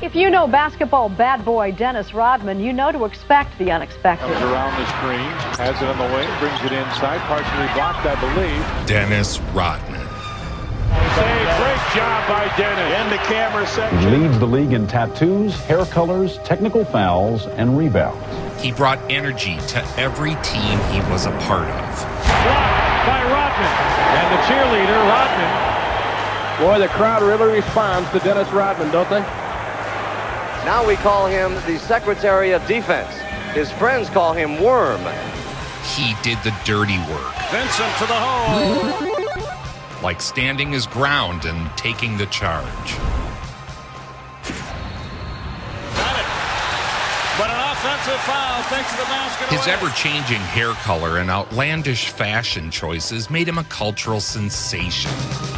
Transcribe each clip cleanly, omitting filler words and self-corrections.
If you know basketball bad boy Dennis Rodman, you know to expect the unexpected. Comes around the screen, has it on the wing, brings it inside, partially blocked, I believe. Dennis Rodman. Great job by Dennis. In the camera section. He leads the league in tattoos, hair colors, technical fouls, and rebounds. He brought energy to every team he was a part of. Blocked by Rodman. And the cheerleader, Rodman. Boy, the crowd really responds to Dennis Rodman, don't they? Now we call him the Secretary of Defense. His friends call him Worm. He did the dirty work. Vincent to the hole. Like standing his ground and taking the charge. Got it. But an offensive foul thanks to the basket. His ever-changing hair color and outlandish fashion choices made him a cultural sensation.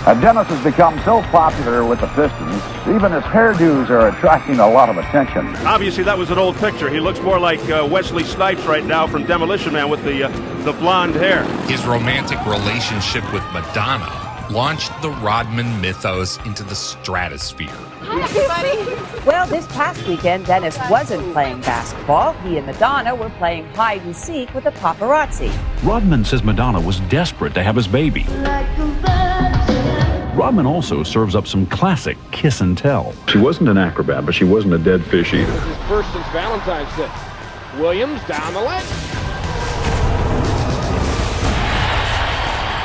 Dennis has become so popular with the Pistons, even his hairdos are attracting a lot of attention. Obviously, that was an old picture. He looks more like Wesley Snipes right now from Demolition Man with the blonde hair. His romantic relationship with Madonna launched the Rodman mythos into the stratosphere. Hi, everybody. Well, this past weekend, Dennis wasn't playing basketball. He and Madonna were playing hide and seek with the paparazzi. Rodman says Madonna was desperate to have his baby. Rodman also serves up some classic kiss and tell. She wasn't an acrobat, but she wasn't a dead fish either. This is first since Valentine's Day. Williams down the lane.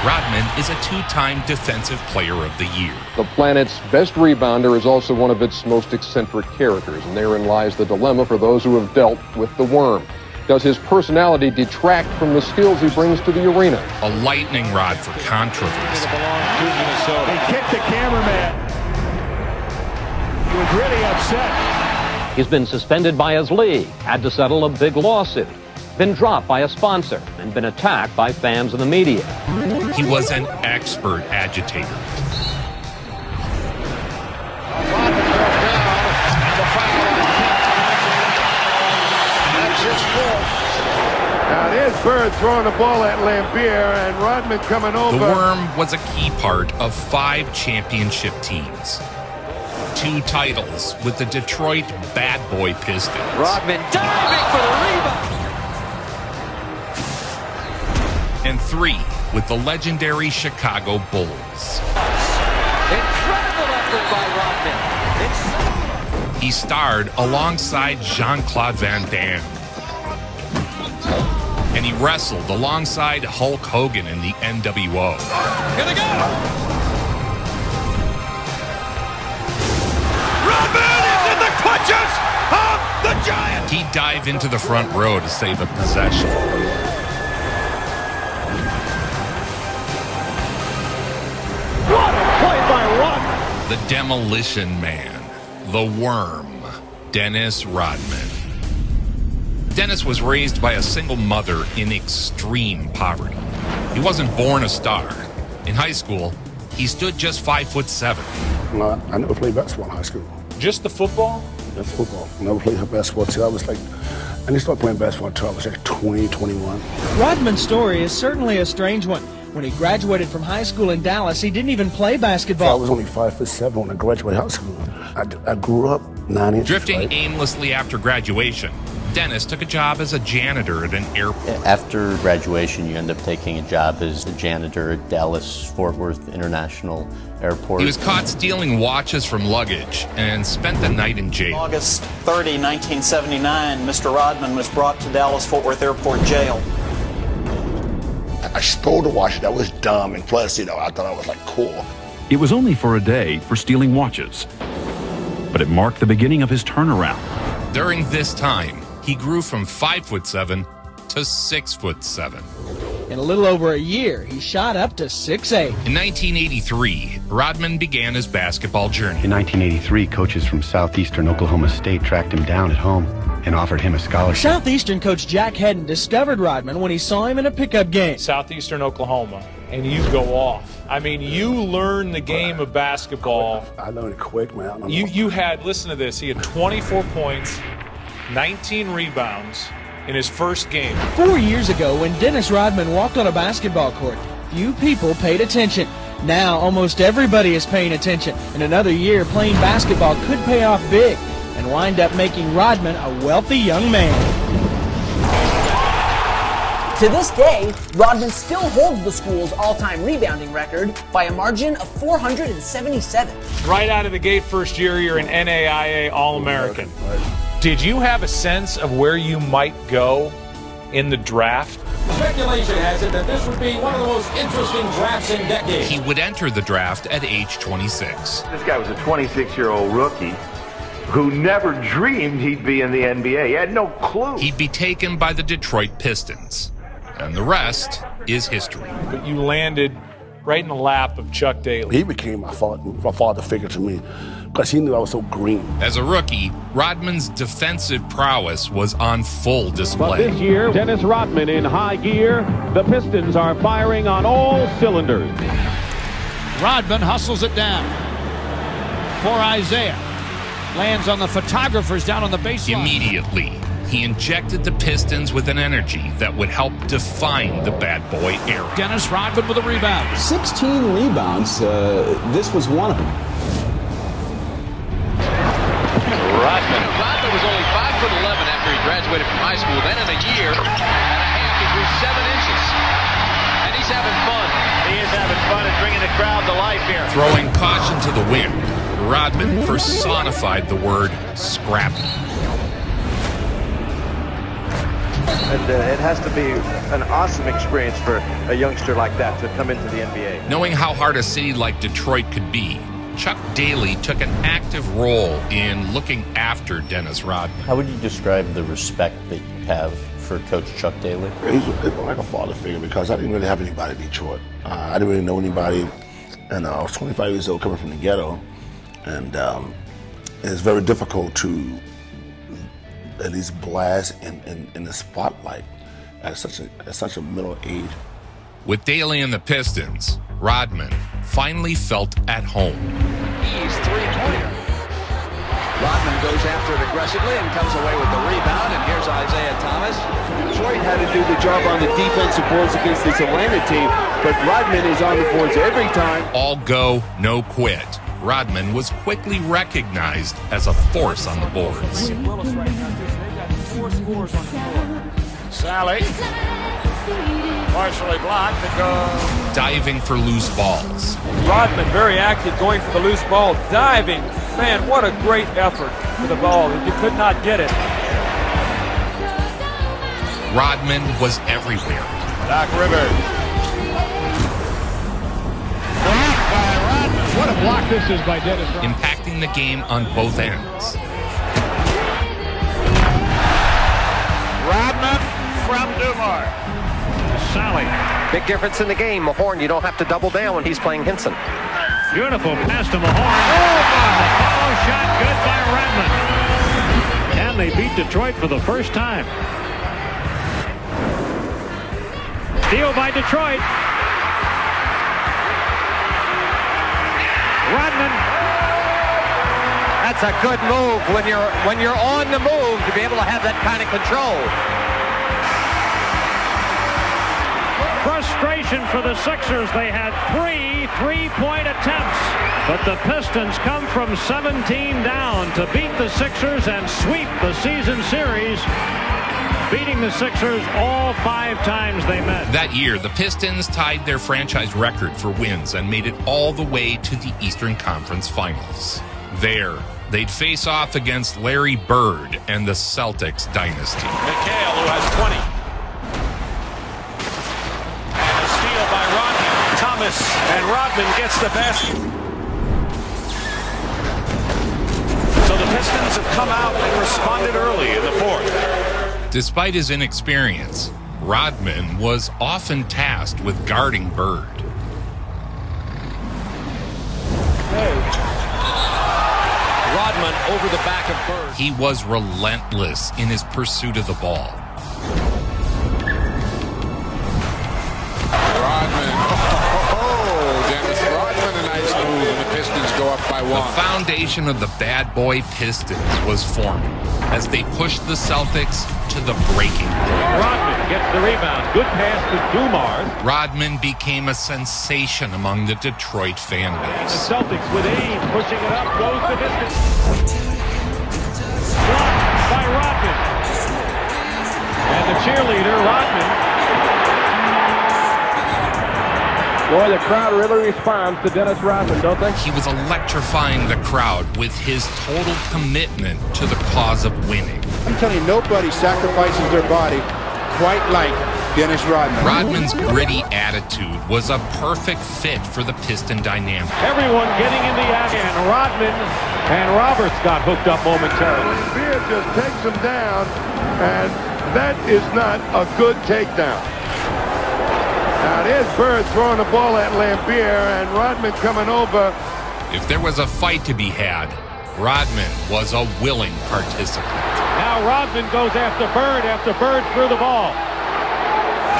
Rodman is a two-time Defensive Player of the Year. The planet's best rebounder is also one of its most eccentric characters, and therein lies the dilemma for those who have dealt with the Worm. Does his personality detract from the skills he brings to the arena? A lightning rod for controversy. They kicked the cameraman. He was really upset. He's been suspended by his league, had to settle a big lawsuit, been dropped by a sponsor, and been attacked by fans and the media. He was an expert agitator. Rodman broke down, and the foul on That's his fourth. Now there's Bird throwing the ball at Lambier, and Rodman coming over. The Worm was a key part of 5 championship teams. 2 titles with the Detroit Bad Boy Pistons. Rodman diving for the rebound. And 3 with the legendary Chicago Bulls. Incredible effort by Rodman. He starred alongside Jean-Claude Van Damme. And he wrestled alongside Hulk Hogan in the NWO. Gonna go! Rodman is in the clutches of the Giant! He'd dive into the front row to save a possession. What a play by Rodman! The Demolition Man, the Worm, Dennis Rodman. Dennis was raised by a single mother in extreme poverty. He wasn't born a star. In high school, he stood just 5'7". No, I never played basketball in high school. Just the football? Just football. Never played basketball till I was like, I didn't start playing basketball until I was like 20, 21. Rodman's story is certainly a strange one. When he graduated from high school in Dallas, he didn't even play basketball. I was only 5'7" when I graduated high school. I grew up 9 inches. Drifting aimlessly after graduation, Dennis took a job as a janitor at an airport. After graduation, you end up taking a job as a janitor at Dallas-Fort Worth International Airport. He was caught stealing watches from luggage and spent the night in jail. August 30, 1979, Mr. Rodman was brought to Dallas-Fort Worth Airport jail. I stole the watch. That was dumb, and plus, I thought I was like cool. It was only for a day for stealing watches, but it marked the beginning of his turnaround. During this time, he grew from 5'7" to 6'7". In a little over a year, he shot up to 6'8". In 1983, Rodman began his basketball journey. In 1983, coaches from Southeastern Oklahoma State tracked him down at home and offered him a scholarship. Southeastern coach Jack Hedden discovered Rodman when he saw him in a pickup game. Southeastern Oklahoma, and you go off. I mean, you learn the game of basketball. I learned it quick, man. You had, listen to this, he had 24 points, 19 rebounds in his first game. 4 years ago, when Dennis Rodman walked on a basketball court, few people paid attention. Now, almost everybody is paying attention. In another year, playing basketball could pay off big. and wind up making Rodman a wealthy young man. To this day, Rodman still holds the school's all-time rebounding record by a margin of 477. Right out of the gate first year, you're an NAIA All-American. Did you have a sense of where you might go in the draft? Speculation has it that this would be one of the most interesting drafts in decades. He would enter the draft at age 26. This guy was a 26-year-old rookie who never dreamed he'd be in the NBA. He had no clue. He'd be taken by the Detroit Pistons. And the rest is history. But you landed right in the lap of Chuck Daly. He became my father figure to me because he knew I was so green. As a rookie, Rodman's defensive prowess was on full display. But this year, Dennis Rodman in high gear. The Pistons are firing on all cylinders. Rodman hustles it down for Isaiah. Lands on the photographers down on the baseline. Immediately, he injected the Pistons with an energy that would help define the bad boy era. Dennis Rodman with a rebound. 16 rebounds. This was one of them. Rodman was only 5'11" after he graduated from high school. Then in a year and a half, he grew 7 inches. And he's having fun. He is having fun and bringing the crowd to life here. Throwing caution to the wind, Rodman personified the word scrappy. And it has to be an awesome experience for a youngster like that to come into the NBA. Knowing how hard a city like Detroit could be, Chuck Daly took an active role in looking after Dennis Rodman. How would you describe the respect that you have for Coach Chuck Daly? He's like a father figure because I didn't really have anybody in Detroit. I didn't really know anybody, and I was 25 years old coming from the ghetto, and it's very difficult to at least blast in the spotlight at such a middle age. With Daly and the Pistons, Rodman finally felt at home. He's three-pointer. Rodman goes after it aggressively and comes away with the rebound, and here's Isaiah Thomas. Detroit had to do the job on the defensive boards against this Atlanta team, but Rodman is on the boards every time. All go, no quit. Rodman was quickly recognized as a force on the boards. Sally, partially blocked to go. Diving for loose balls. Rodman very active going for the loose ball, diving. Man, what a great effort for the ball. You could not get it. Rodman was everywhere. Doc Rivers. Blocked by Rodman. What a block this is by Dennis Rodman. Impacting the game on both ends. Rodman from Dumar. Sally. Big difference in the game. Mahorn, you don't have to double down when he's playing Hinson. Beautiful pass to Mahorn. Oh, my! Follow shot good by Rodman. Can they beat Detroit for the first time? Steal by Detroit. Rodman. That's a good move when you're on the move to be able to have that kind of control. Frustration for the Sixers. They had 3 three-point attempts, but the Pistons come from 17 down to beat the Sixers and sweep the season series, beating the Sixers all 5 times they met. That year, the Pistons tied their franchise record for wins and made it all the way to the Eastern Conference Finals. There, they'd face off against Larry Bird and the Celtics dynasty. McHale, who has 20. And a steal by Rodman. Thomas, and Rodman gets the basket. So the Pistons have come out and responded early in the fourth. Despite his inexperience, Rodman was often tasked with guarding Bird. Rodman over the back of Bird. He was relentless in his pursuit of the ball. Rodman. Dennis Rodman, a nice move, and the Pistons go up by 1. The foundation of the bad boy Pistons was forming as they pushed the Celtics to the breaking point. Rodman gets the rebound. Good pass to Dumars. Rodman became a sensation among the Detroit fan base. The Celtics with aim, pushing it up, goes the distance. cheerleader, Rodman. Boy, the crowd really responds to Dennis Rodman, don't they? He was electrifying the crowd with his total commitment to the cause of winning. I'm telling you, nobody sacrifices their body quite like Dennis Rodman. Rodman's gritty attitude was a perfect fit for the Piston dynamic. Everyone getting in the action. Rodman and Roberts got hooked up momentarily. Lambier just takes him down, and that is not a good takedown. Now there's Bird throwing the ball at Lambier, and Rodman coming over. If there was a fight to be had, Rodman was a willing participant. Now Rodman goes after Bird threw the ball.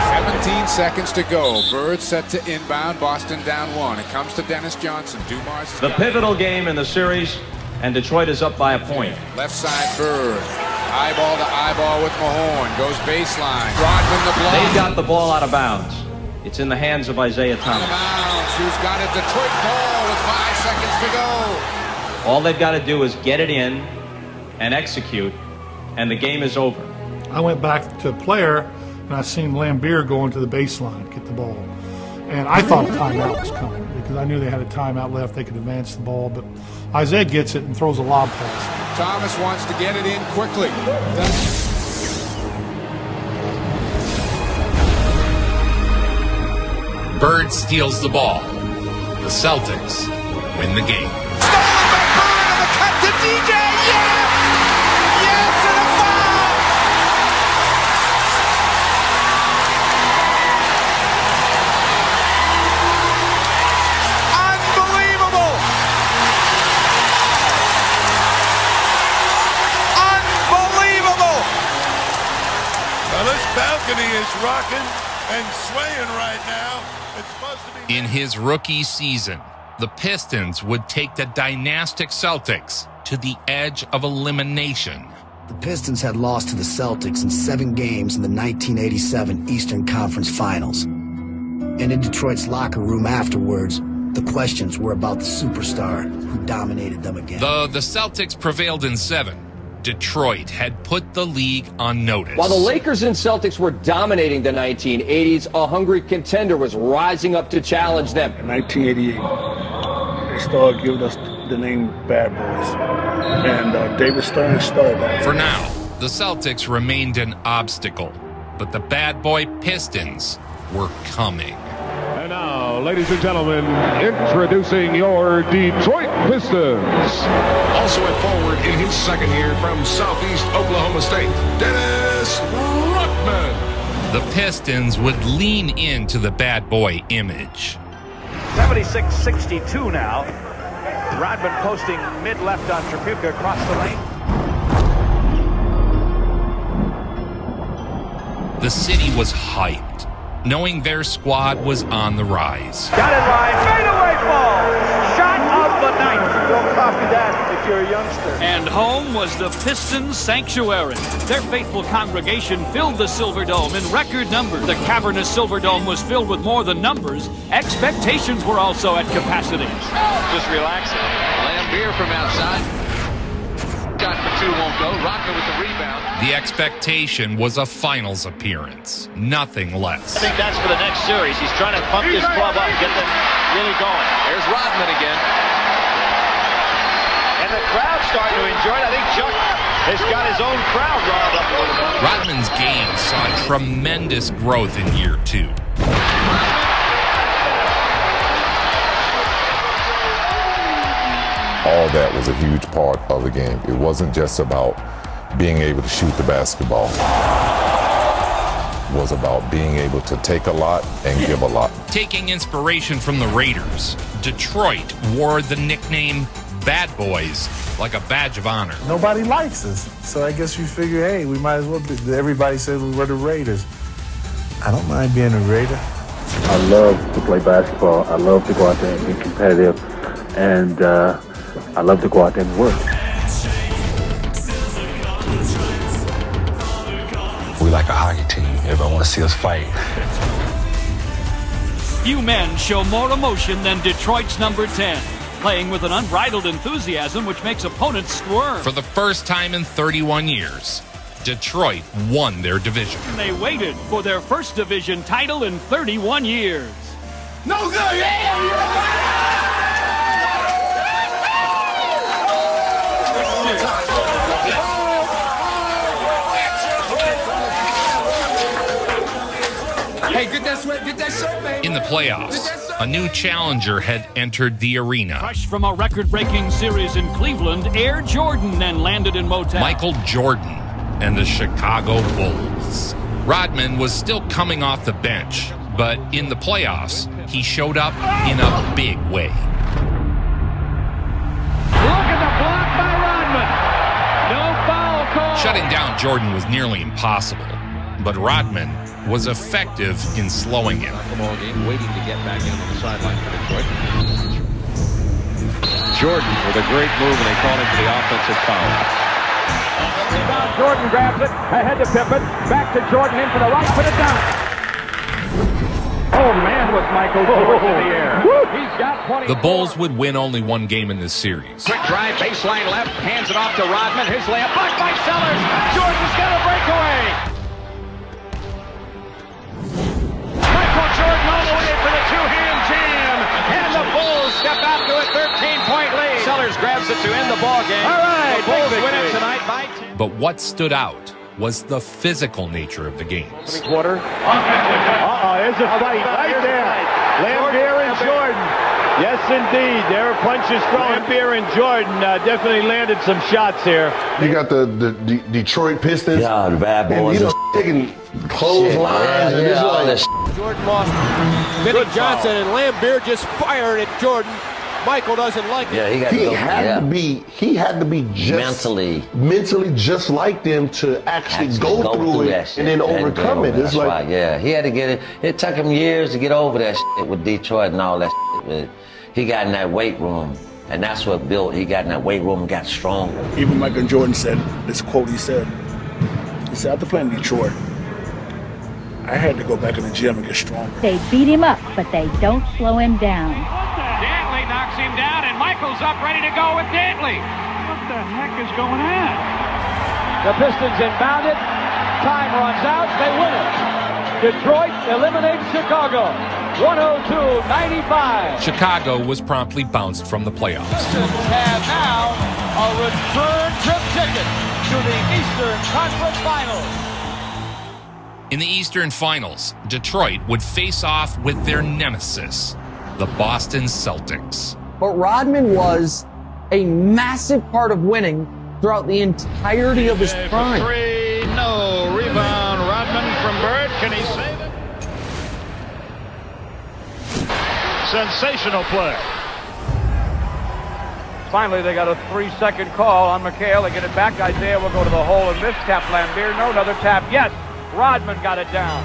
17 seconds to go. Bird set to inbound. Boston down 1. It comes to Dennis Johnson. Dumars. The pivotal game in the series, and Detroit is up by a point. Left side Bird. Eyeball to eyeball with Mahorn. Goes baseline. Rodman the block. They got the ball out of bounds. It's in the hands of Isaiah Thomas. Out of bounds. Who's got it? Detroit ball with 5 seconds to go. All they've got to do is get it in and execute, and the game is over. I went back to Flair, and I seen Lambier go into the baseline, get the ball. And I thought a timeout was coming because I knew they had a timeout left. They could advance the ball, but Isaiah gets it and throws a lob pass. Thomas wants to get it in quickly. Bird steals the ball. The Celtics win the game. Cut to DJ, yes! Yes, and a foul! Unbelievable! Unbelievable! Well, this balcony is rocking and swaying right now. It's supposed to be... In his rookie season, the Pistons would take the dynastic Celtics to the edge of elimination. The Pistons had lost to the Celtics in 7 games in the 1987 Eastern Conference Finals. And in Detroit's locker room afterwards, the questions were about the superstar who dominated them again. Though the Celtics prevailed in 7, Detroit had put the league on notice. While the Lakers and Celtics were dominating the 1980s, a hungry contender was rising up to challenge them. In 1988, they started giving us the name Bad Boys, and David Stern started that. For now, the Celtics remained an obstacle, but the Bad Boy Pistons were coming. And now, ladies and gentlemen, introducing your Detroit Pistons. Also at forward in his second year from Southeast Oklahoma State, Dennis Rodman. The Pistons would lean into the bad boy image. 76-62 now. Rodman posting mid-left on Tripucka across the lane. The city was hyped, knowing their squad was on the rise. Got it line, fadeaway ball, shot of the night. Don't copy that if you're a youngster. And home was the Pistons' sanctuary. Their faithful congregation filled the Silverdome in record numbers. The cavernous Silverdome was filled with more than numbers. Expectations were also at capacity. Just relaxing. Lambier from outside. Shot for 2 won't go. Rodman with the rebound. The expectation was a finals appearance, nothing less. I think that's for the next series. He's trying to pump this club up, get them really going. There's Rodman again. And the crowd's starting to enjoy it. I think Chuck has got his own crowd riled up a little bit. Rodman's game saw tremendous growth in year 2. All that was a huge part of the game. It wasn't just about being able to shoot the basketball. It was about being able to take a lot and give a lot. Taking inspiration from the Raiders, Detroit wore the nickname Bad Boys like a badge of honor. Nobody likes us, so I guess we figure, hey, we might as well be. Everybody says we were the Raiders. I don't mind being a Raider. I love to play basketball. I love to go out there and be competitive, and I love to go out there and work. We like a hockey team. Everybody wants to see us fight. Few men show more emotion than Detroit's number 10, playing with an unbridled enthusiasm which makes opponents squirm. For the first time in 31 years, Detroit won their division. They waited for their first division title in 31 years. No good! Hey, get that sweat, get that shirt, baby. In the playoffs, a new challenger had entered the arena. Fresh from a record-breaking series in Cleveland, Air Jordan and landed in Motown. Michael Jordan and the Chicago Bulls. Rodman was still coming off the bench, but in the playoffs, he showed up in a big way. Look at the block by Rodman. No foul call. Shutting down Jordan was nearly impossible, but Rodman was effective in slowing him. Basketball game, waiting to get back into the sideline for Detroit. Jordan with a great move, and they call him for the offensive foul. Rebound, Jordan grabs it, ahead to Pippen, back to Jordan, in for the right, put it down. Oh, man, was Michael Jordan in the air. He's got 20. The Bulls would win only one game in this series. Quick drive, baseline left, hands it off to Rodman. His layup blocked by Sellers. Jordan's got a breakaway. Michael Jordan all the way for the two-hand jam. And the Bulls step out to a 13-point lead. Sellers grabs it to end the ball game. All right, the Bulls win it tonight by 10. But what stood out was the physical nature of the games. Quarter. There's a fight right there. Lambier and Jordan. Yes, indeed. There are punches thrown. Lambier and Jordan definitely landed some shots here. You got the Detroit Pistons. Yeah, the bad boys. And, taking clotheslines and this like. Jordan lost Vinnie Johnson, and Lambier just fired at Jordan. Michael doesn't like it. Yeah, he had to be just mentally just like them to actually go through it and then overcome it. It's like, yeah, he had to get it. It took him years to get over that shit with Detroit and all that shit. He got in that weight room, and that's what built. He got in that weight room and got stronger. Even Michael Jordan said this quote. He said, after playing Detroit, I had to go back in the gym and get stronger. They beat him up, but they don't slow him down. Dantley knocks him down, and Michael's up ready to go with Dantley. What the heck is going on? The Pistons inbound it. Time runs out. They win it. Detroit eliminates Chicago. 102-95. Chicago was promptly bounced from the playoffs. Pistons have now a return trip ticket to the Eastern Conference Finals. In the Eastern Finals, Detroit would face off with their nemesis, the Boston Celtics. But Rodman was a massive part of winning throughout the entirety of his prime. Three, no. Rebound, Rodman from Bird. Can he save it? Sensational play. Finally, they got a 3-second call on McHale. They get it back. Isaiah will go to the hole and miss. Tap Lambier. No, another tap. Yes. Rodman got it down.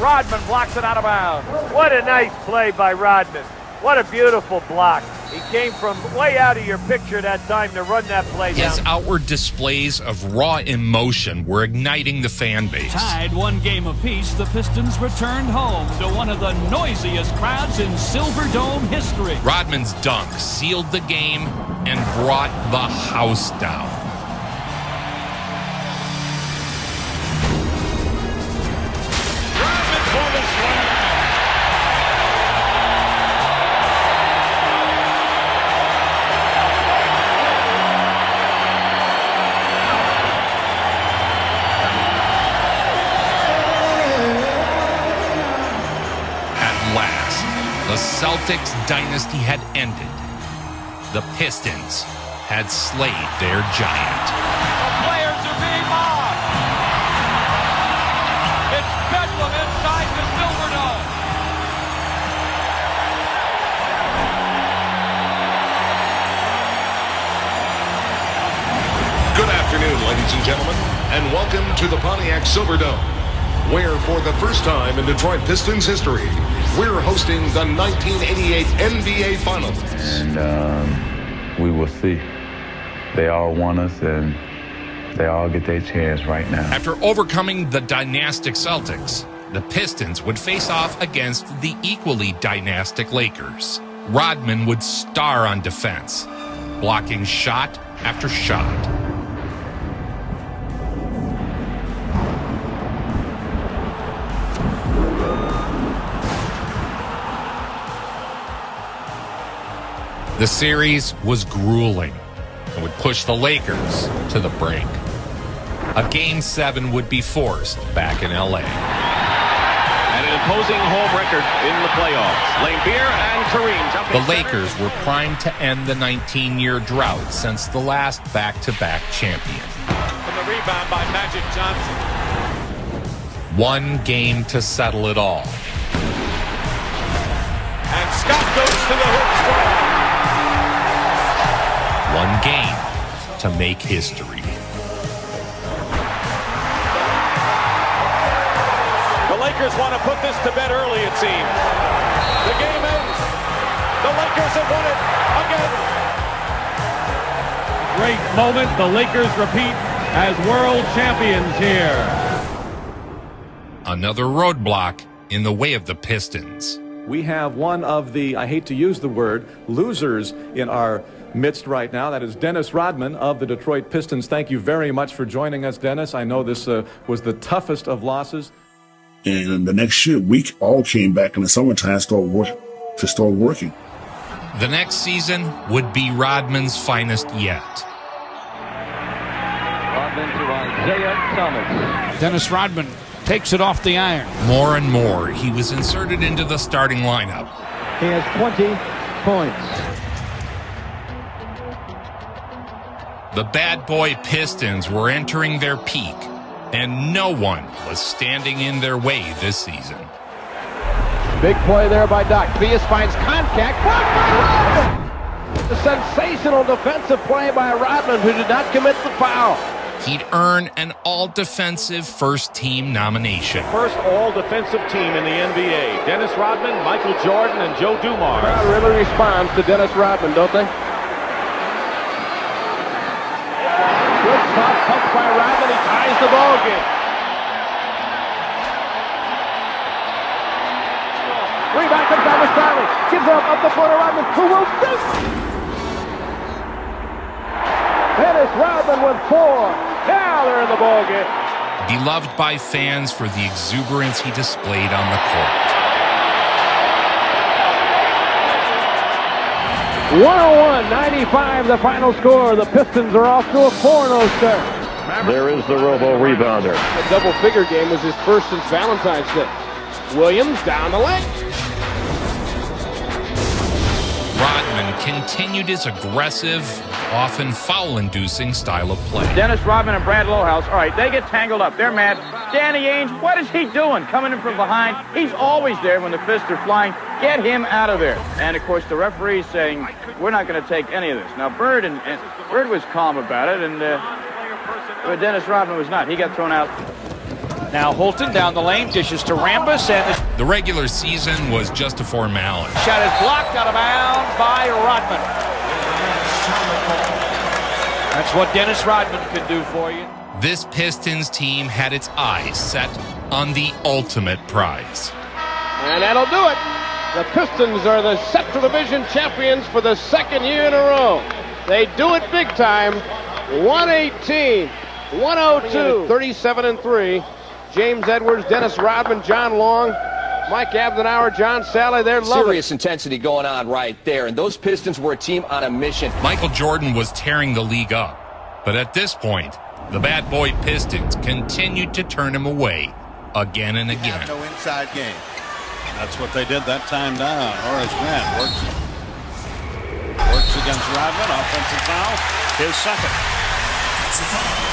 Rodman blocks it out of bounds. What a nice play by Rodman. What a beautiful block. He came from way out of your picture that time to run that play down. His outward displays of raw emotion were igniting the fan base. Tied one game apiece, the Pistons returned home to one of the noisiest crowds in Silverdome history. Rodman's dunk sealed the game and brought the house down. Rodman for the slam. At last, the Celtics dynasty had ended. The Pistons had slayed their giant. The players are being mobbed. It's bedlam inside the Silverdome. Good afternoon, ladies and gentlemen, and welcome to the Pontiac Silverdome, where for the first time in Detroit Pistons history, we're hosting the 1988 NBA Finals. And we will see. They all want us, and they all get their chance right now. After overcoming the dynastic Celtics, the Pistons would face off against the equally dynastic Lakers. Rodman would star on defense, blocking shot after shot. The series was grueling and would push the Lakers to the brink. A Game 7 would be forced back in L.A. And an imposing home record in the playoffs. Lambeer and Kareem jumping. The Lakers were primed to end the 19-year drought since the last back-to-back champion. From the rebound by Magic Johnson. One game to settle it all. And Scott goes to the hoop strong. One game to make history. The Lakers want to put this to bed early, it seems. The game ends. The Lakers have won it again. Great moment. The Lakers repeat as world champions here. Another roadblock in the way of the Pistons. We have one of the, I hate to use the word, losers in our midst right now. That is Dennis Rodman of the Detroit Pistons. Thank you very much for joining us, Dennis. I know this was the toughest of losses. And the next year, we all came back in the summertime to start working. The next season would be Rodman's finest yet. Rodman to Isaiah Thomas. Dennis Rodman takes it off the iron. More and more, he was inserted into the starting lineup. He has 20 points. The bad boy Pistons were entering their peak, and no one was standing in their way this season. Big play there by Doc. Tobias finds contact. Blocked by Rodman! A sensational defensive play by Rodman, who did not commit the foul. He'd earn an all-defensive first-team nomination. First all-defensive team in the NBA. Dennis Rodman, Michael Jordan, and Joe Dumars. Crowd really responds to Dennis Rodman, don't they? Good soft touch by Rodman. He ties the ball game. Rebound comes down to Scottie. Gives up the floor to Rodman. Who will shoot? Dennis Rodman with 4. Now they're in the ball game. Beloved by fans for the exuberance he displayed on the court. 101-95 the final score. The Pistons are off to a 4-0 start. There is the robo-rebounder. A double-figure game was his first since Valentine's Day. Williams down the lane. Rodman continued his aggressive, often foul-inducing style of play. Dennis Rodman and Brad Lowhouse, all right, they get tangled up. They're mad. Danny Ainge, what is he doing? Coming in from behind. He's always there when the fists are flying. Get him out of there. And, of course, the referee's saying, we're not going to take any of this. Now, Bird was calm about it, but Dennis Rodman was not. He got thrown out. Now Holton down the lane, dishes to Rambus, and the regular season was just a formality. Shot is blocked out of bounds by Rodman. That's what Dennis Rodman could do for you. This Pistons team had its eyes set on the ultimate prize. And that'll do it. The Pistons are the Central Division champions for the second year in a row. They do it big time. 118, 102, 37-3. James Edwards, Dennis Rodman, John Long, Mike Abdenauer, John Sally, they're loving serious intensity going on right there, and those Pistons were a team on a mission. Michael Jordan was tearing the league up, but at this point, the bad boy Pistons continued to turn him away again and again. No inside game. That's what they did that time down. Horace Grant works against Rodman, offensive foul, his second. That's the foul.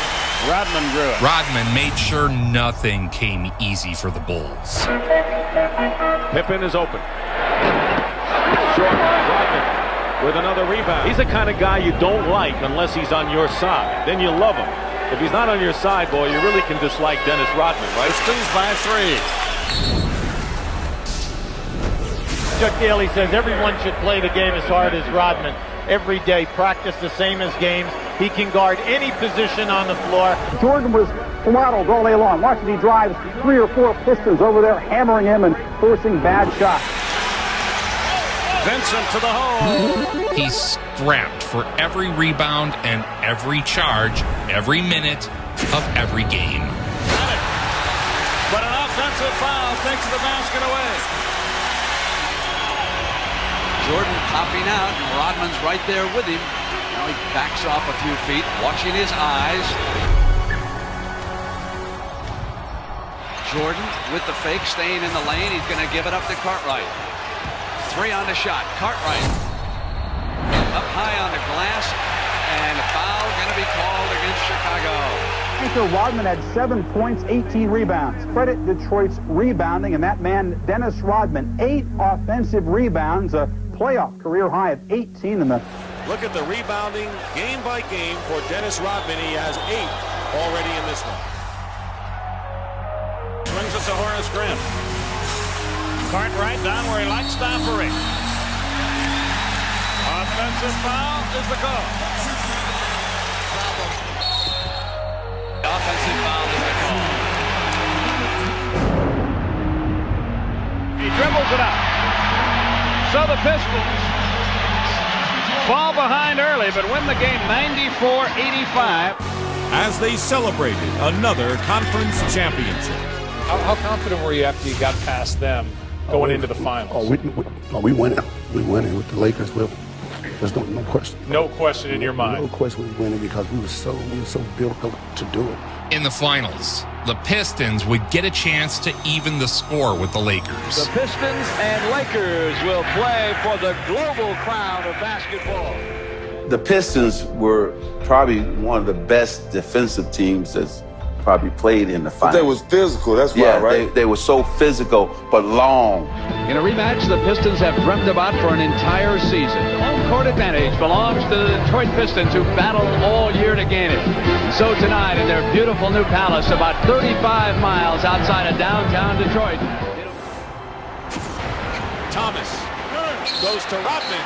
Rodman drew it. Rodman made sure nothing came easy for the Bulls. Pippen is open. Short Rodman with another rebound. He's the kind of guy you don't like unless he's on your side. Then you love him. If he's not on your side, boy, you really can dislike Dennis Rodman, right? Pistons by 3. Chuck Daly says everyone should play the game as hard as Rodman. Every day, practice the same as games. He can guard any position on the floor. Jordan was throttled all day long. Watch as he drives 3 or 4 Pistons over there, hammering him and forcing bad shots. Vincent to the hole. He scrapped for every rebound and every charge, every minute of every game. But an offensive foul takes the basket away. Jordan popping out, and Rodman's right there with him. Now he backs off a few feet, watching his eyes. Jordan with the fake, staying in the lane. He's going to give it up to Cartwright. 3 on the shot. Cartwright up high on the glass, and a foul going to be called against Chicago. Rodman had 7 points, 18 rebounds. Credit Detroit's rebounding, and that man, Dennis Rodman, 8 offensive rebounds, a playoff career high of 18 in the... Look at the rebounding game by game for Dennis Rodman. He has 8 already in this one. Swings it to Horace Grant. Cartwright down where he likes to operate. Offensive foul is the call. Offensive foul is the call. He dribbles it out. So the Pistons fall behind early, but win the game 94-85. As they celebrated another conference championship. How confident were you after you got past them going into the finals? We win it. We win it with the Lakers. There's no question. No question in your mind. No question we win it because we were so built up to do it. In the finals, the Pistons would get a chance to even the score with the Lakers. The Pistons and Lakers will play for the global crown of basketball. The Pistons were probably one of the best defensive teams that's probably played in the finals. But they was physical, that's why, right? They were so physical, but long. In a rematch the Pistons have dreamt about for an entire season. Home court advantage belongs to the Detroit Pistons, who battled all year to gain it. So tonight in their beautiful new palace, about 35 miles outside of downtown Detroit. Thomas goes to Rodman.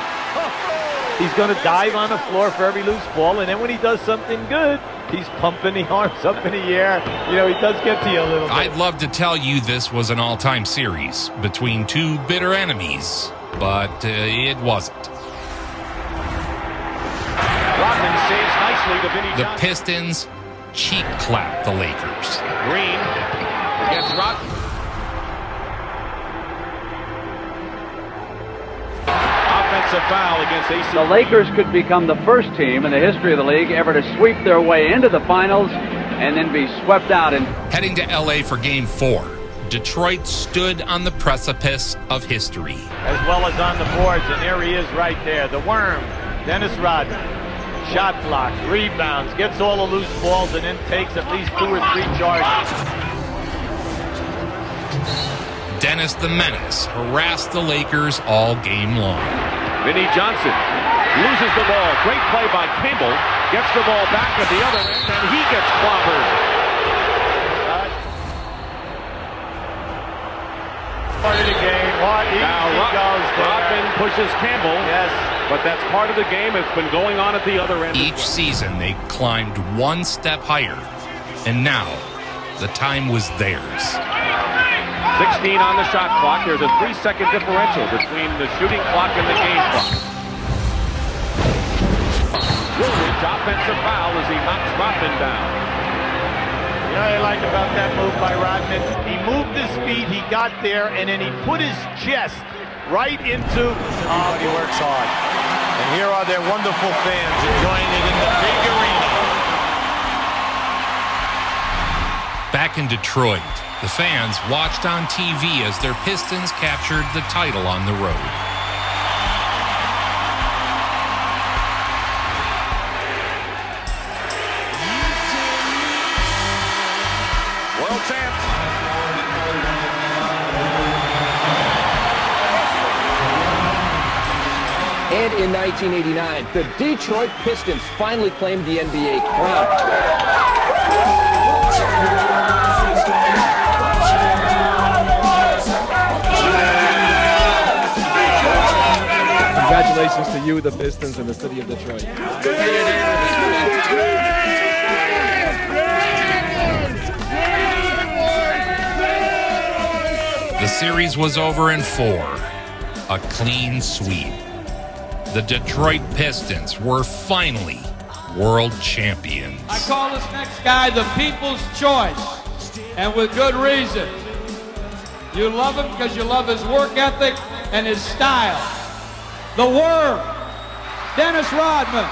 He's going to dive on the floor for every loose ball, and then when he does something good, he's pumping the arms up in the air. You know, he does get to you a little bit. I'd love to tell you this was an all-time series between two bitter enemies, but it wasn't. Rodman saves nicely to Vinny The Johnson. Pistons cheek clapped the Lakers. Green against Rodman. Offensive foul against AC. The Lakers could become the first team in the history of the league ever to sweep their way into the finals and then be swept out. Heading to L.A. for Game 4, Detroit stood on the precipice of history. As well as on the boards, and there he is right there. The worm, Dennis Rodman. Shot block, rebounds, gets all the loose balls, and then takes at least 2 or 3 charges. Dennis the Menace harassed the Lakers all game long. Vinny Johnson loses the ball. Great play by Campbell. Gets the ball back at the other end, and he gets clobbered. Part of the game. Rodman pushes Campbell. Yes. But that's part of the game. It's been going on at the other end. Each season, they climbed one step higher, and now the time was theirs. 16 on the shot clock. There's a 3-second differential between the shooting clock and the game clock. Woolridge, offensive foul as he knocks Rodman down. You know what I like about that move by Rodman? He moved his feet, he got there, and then he put his chest right into... Everybody works hard. And here are their wonderful fans enjoying it in the big arena. Back in Detroit, the fans watched on TV as their Pistons captured the title on the road. World champs. And in 1989, the Detroit Pistons finally claimed the NBA crown. Congratulations to you, the Pistons, and the city of Detroit. The series was over in 4. a clean sweep. The Detroit Pistons were finally world champions. I call this next guy the people's choice, and with good reason. You love him because you love his work ethic and his style. The Worm, Dennis Rodman.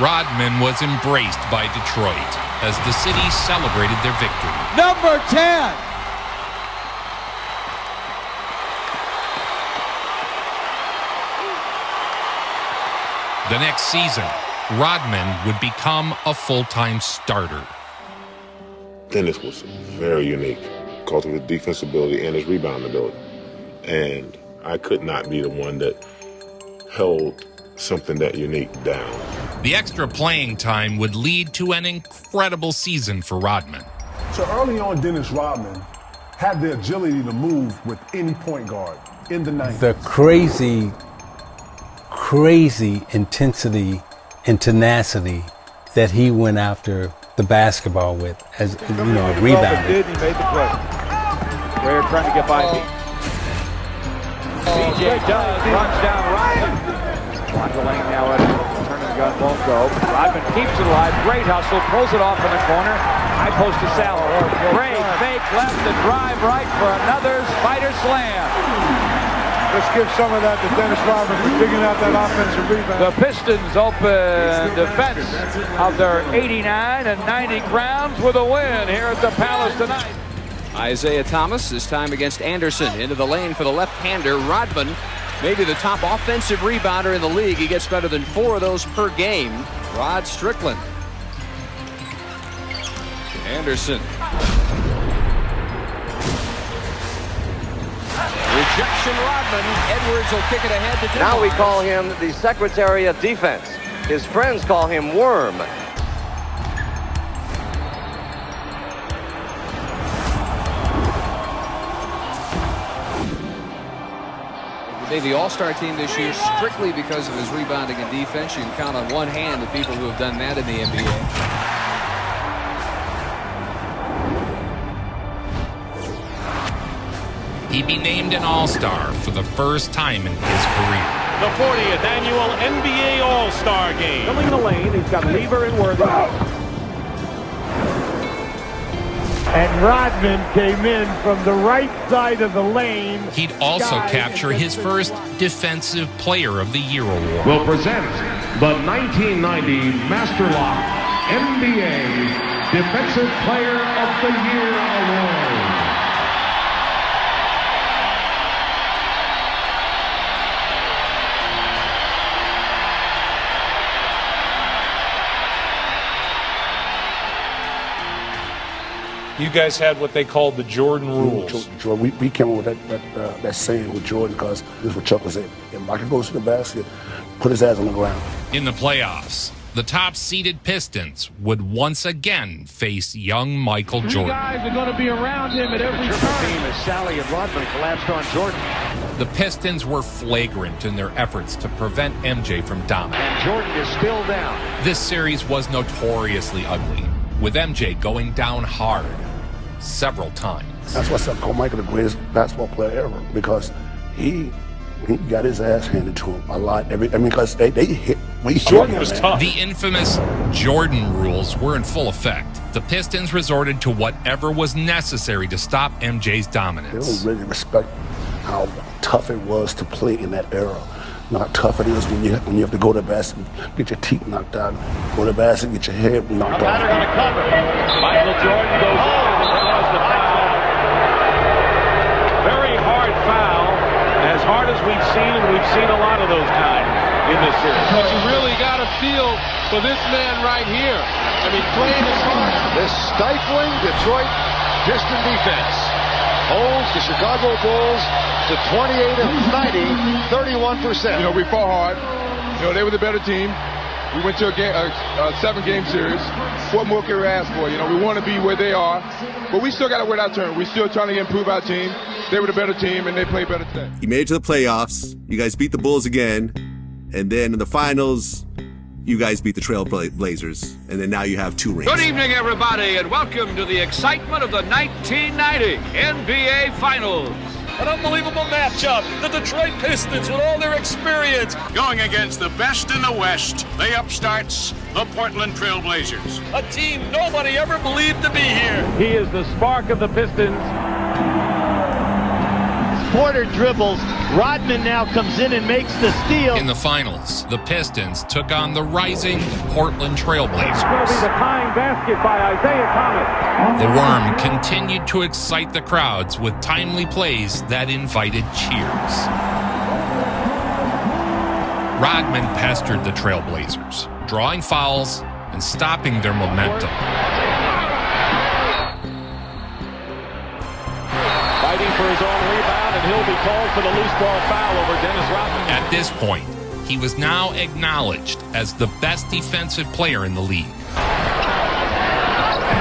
Rodman was embraced by Detroit as the city celebrated their victory. Number 10. The next season, Rodman would become a full-time starter. Dennis was very unique because of his defensive ability and his rebound ability. And I could not be the one that held something that unique down. The extra playing time would lead to an incredible season for Rodman. So early on, Dennis Rodman had the agility to move with any point guard in the 90s. The crazy intensity and tenacity that he went after the basketball with, as you know, rebounding. He made the play. Flair trying to get by Pete. CJ does, runs down Rodman. Watch the lane now, turning the gun won't go. Rodman keeps it alive, great hustle, pulls it off in the corner. High post to Sally. Great fake left and drive right for another spider slam. Let's give some of that to Dennis Rodman for digging out that offensive rebound. The Pistons open defense of their 89 and 90 crowns with a win here at the Palace tonight. Isaiah Thomas, this time against Anderson. Into the lane for the left-hander. Rodman, maybe the top offensive rebounder in the league. He gets better than 4 of those per game. Rod Strickland. Anderson. Rejection Rodman. Edwards will kick it ahead to Now we call him the Secretary of Defense. His friends call him Worm. Made the All-Star team this year strictly because of his rebounding and defense. You can count on one hand the people who have done that in the NBA. He'd be named an All-Star for the first time in his career. The 40th annual NBA All-Star Game. Filling the lane, he's got Lever and Worthy. And Rodman came in from the right side of the lane. He'd also capture his first Defensive Player of the Year award. Will present the 1990 Master Lock NBA Defensive Player of the Year award. You guys had what they called the Jordan rules. We came up with that saying with Jordan because this is what Chuck was saying. If Michael goes to the basket, put his ass on the ground. In the playoffs, the top-seeded Pistons would once again face young Michael Jordan. Guys are going to be around him at every turn. As Sally and Rodman collapsed on Jordan. The Pistons were flagrant in their efforts to prevent MJ from dominating. And Jordan is still down. This series was notoriously ugly, with MJ going down hard several times. That's why I call Michael the greatest basketball player ever, because he got his ass handed to him a lot. Because they hit. Jordan was tough. The infamous Jordan rules were in full effect. The Pistons resorted to whatever was necessary to stop MJ's dominance. They don't really respect how tough it was to play in that era. You know how tough it is when you have to go to the basket, get your teeth knocked out, go to the basket, get your head knocked out. Going to cover. Michael Jordan goes over. There was the foul. Very hard foul, as hard as we've seen, and we've seen a lot of those times in this series. But you really got to feel for this man right here. I mean, playing his heart. This stifling Detroit Piston defense holds the Chicago Bulls to 28 of 90, 31%. You know, we fought hard. You know, they were the better team. We went to a 7-game series. What more can we ask for? You know, we want to be where they are, but we still got to win our turn. We're still trying to improve our team. They were the better team, and they played better today. You made it to the playoffs. You guys beat the Bulls again, and then in the finals, you guys beat the Trail Blazers, and then now you have 2 rings. Good evening, everybody, and welcome to the excitement of the 1990 NBA Finals. An unbelievable matchup. The Detroit Pistons, with all their experience, going against the best in the West, the upstarts, the Portland Trail Blazers. A team nobody ever believed to be here. He is the spark of the Pistons. Porter dribbles. Rodman now comes in and makes the steal. In the finals, the Pistons took on the rising Portland Trail Blazers. It's going to be the tying basket by Isaiah Thomas. The Worm continued to excite the crowds with timely plays that invited cheers. Rodman pestered the Trail Blazers, drawing fouls and stopping their momentum. Fighting for his own rebound, and he'll be called for the loose ball foul over Dennis Rodman. At this point, he was now acknowledged as the best defensive player in the league.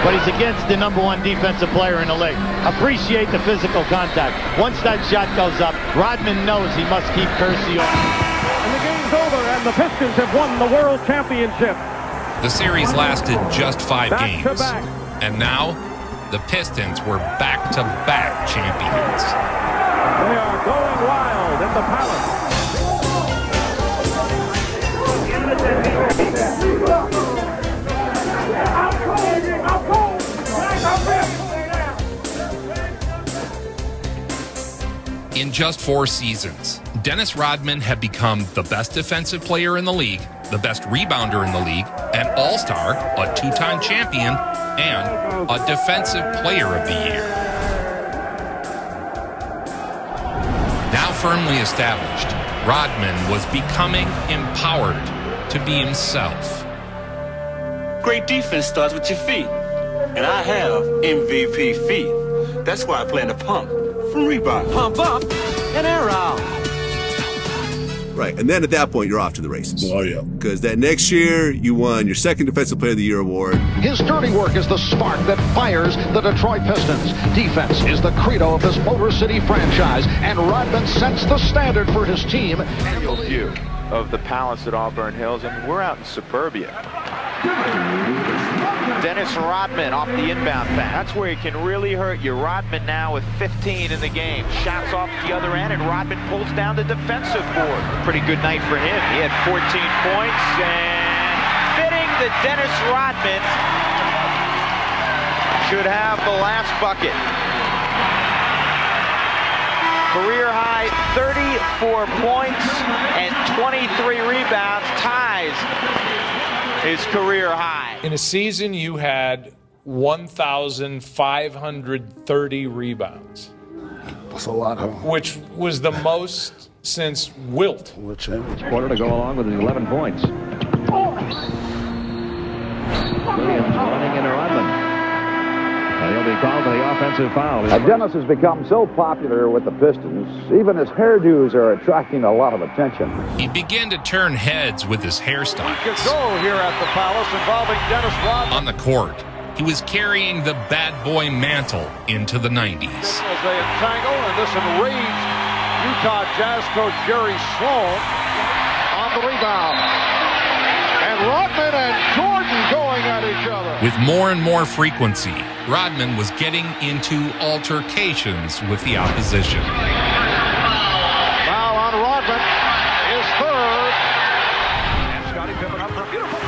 But he's against the #1 defensive player in the league. Appreciate the physical contact. Once that shot goes up, Rodman knows he must keep Kersey off. And the game's over, and the Pistons have won the World Championship. The series lasted just 5 games. Back-to-back. And now, the Pistons were back-to-back champions. They are going wild at the Palace. In just 4 seasons, Dennis Rodman had become the best defensive player in the league, the best rebounder in the league, an all-star, a 2-time champion, and a defensive player of the year. Now firmly established, Rodman was becoming empowered to be himself. Great defense starts with your feet, and I have MVP feet. That's why I play in the pump. From rebound, pump up, and air out. Right, and then at that point, you're off to the races. Oh, yeah. Because that next year, you won your second Defensive Player of the Year award. His dirty work is the spark that fires the Detroit Pistons. Defense is the credo of this Motor City franchise, and Rodman sets the standard for his team. Aerial view of the Palace at Auburn Hills, and we're out in suburbia. Dennis Rodman off the inbound pass. That's where he can really hurt you. Rodman now with 15 in the game. Shots off the other end, and Rodman pulls down the defensive board. Pretty good night for him. He had 14 points, and fitting that Dennis Rodman should have the last bucket. Career high 34 points and 23 rebounds, ties his career high. In a season, you had 1,530 rebounds. That's a lot, huh? Which was the most since Wilt. Porter to go along with his 11 points. Williams running into Rodman. And he'll be called for the offensive foul. Dennis has become so popular with the Pistons, even his hairdos are attracting a lot of attention. He began to turn heads with his hairstyles. Good goal here at the Palace involving Dennis Rodman. On the court, he was carrying the bad boy mantle into the 90s. As they entangle, and this enraged Utah Jazz coach Jerry Sloan on the rebound. And Rodman and Jordan going at each other. With more and more frequency, Rodman was getting into altercations with the opposition. Foul on Rodman is third. And Scottie Pippen up for a beautiful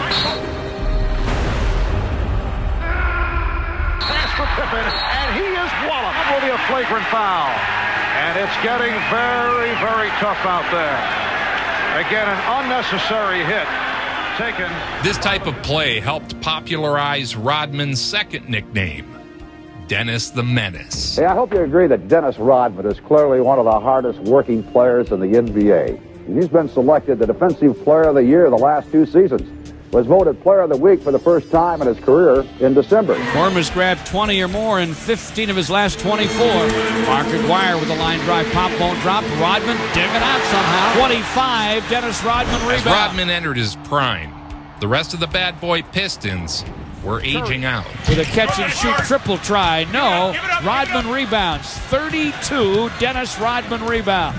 pass for Pippen, and he is walloped. That will be a flagrant foul. And it's getting very, very tough out there. Again, an unnecessary hit. Taken. This type of play helped popularize Rodman's second nickname, Dennis the Menace. Hey, I hope you agree that Dennis Rodman is clearly one of the hardest working players in the NBA. He's been selected the Defensive Player of the Year the last 2 seasons. Was voted Player of the Week for the first time in his career in December. Worm has grabbed 20 or more in 15 of his last 24. Mark Aguirre with a line drive, pop won't drop. Rodman digging out somehow. 25, Dennis Rodman rebound. As Rodman entered his prime, the rest of the bad boy Pistons were aging out. With a catch-and-shoot triple try. No, Rodman rebounds. 32, Dennis Rodman rebounds.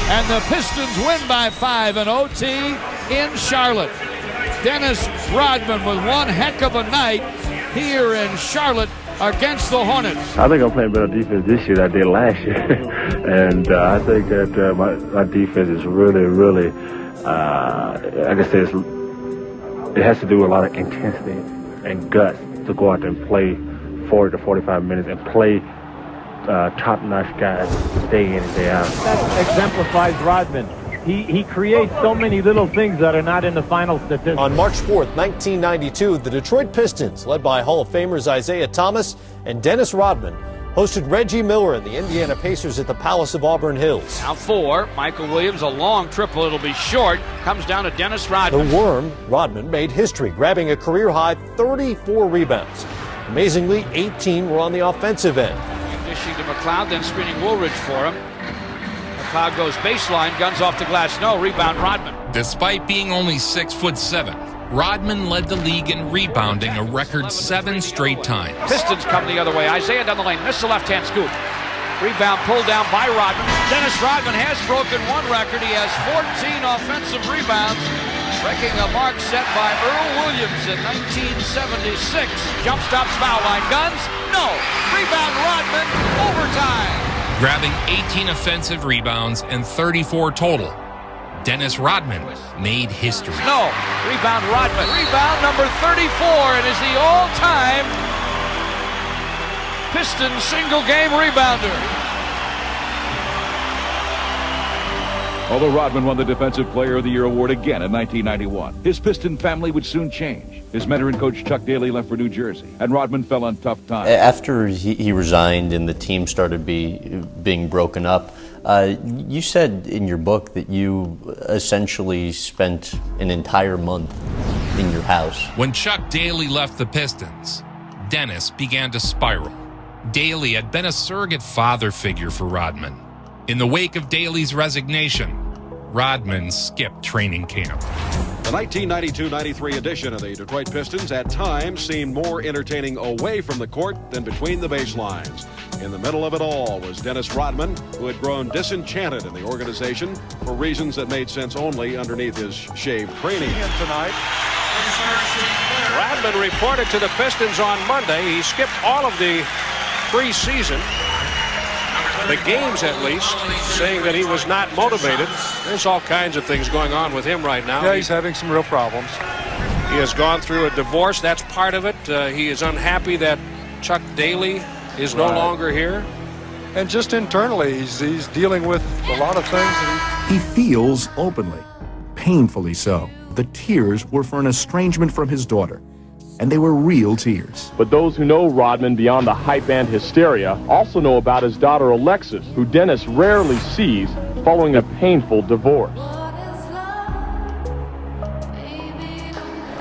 And the Pistons win by 5 in OT in Charlotte. Dennis Rodman with one heck of a night here in Charlotte against the Hornets. I think I'm playing better defense this year than I did last year. And I think that my defense is really, really, like I said, it has to do with a lot of intensity and guts to go out there and play 40 to 45 minutes and play top-notch guys day in and day out. That exemplifies Rodman. He creates so many little things that are not in the final statistics. On March 4th, 1992, the Detroit Pistons, led by Hall of Famers Isaiah Thomas and Dennis Rodman, hosted Reggie Miller and the Indiana Pacers at the Palace of Auburn Hills. Now 4, Michael Williams, a long triple, it'll be short, comes down to Dennis Rodman. The Worm, Rodman, made history, grabbing a career-high 34 rebounds. Amazingly, 18 were on the offensive end. Dishing to McLeod, then screening Woolridge for him. McLeod goes baseline, guns off the glass, no, rebound Rodman. Despite being only 6'7", Rodman led the league in rebounding a record 7 straight times. Pistons come the other way. Isaiah down the lane, missed the left-hand scoop. Rebound pulled down by Rodman. Dennis Rodman has broken one record. He has 14 offensive rebounds, breaking a mark set by Earl Williams in 1976. Jump stops, foul line, guns, no. Rebound Rodman, overtime. Grabbing 18 offensive rebounds and 34 total, Dennis Rodman made history. No, rebound Rodman. Rebound number 34 and is the all-time Pistons single-game rebounder. Although Rodman won the Defensive Player of the Year award again in 1991, his Piston family would soon change. His mentor and coach Chuck Daly left for New Jersey, and Rodman fell on tough times. After he resigned and the team started being broken up, you said in your book that you essentially spent an entire month in your house. When Chuck Daly left the Pistons, Dennis began to spiral. Daly had been a surrogate father figure for Rodman. In the wake of Daly's resignation, Rodman skipped training camp. The 1992-93 edition of the Detroit Pistons at times seemed more entertaining away from the court than between the baselines. In the middle of it all was Dennis Rodman, who had grown disenchanted in the organization for reasons that made sense only underneath his shaved cranium. Tonight. Rodman reported to the Pistons on Monday. He skipped all of the preseason, the games at least, saying that he was not motivated. There's all kinds of things going on with him right now. Yeah, he's having some real problems. He has gone through a divorce. That's part of it. He is unhappy that Chuck Daly is no longer here. And just internally, he's dealing with a lot of things. He feels openly, painfully so. The tears were for an estrangement from his daughter, and they were real tears. But those who know Rodman beyond the hype and hysteria also know about his daughter Alexis, who Dennis rarely sees following a painful divorce.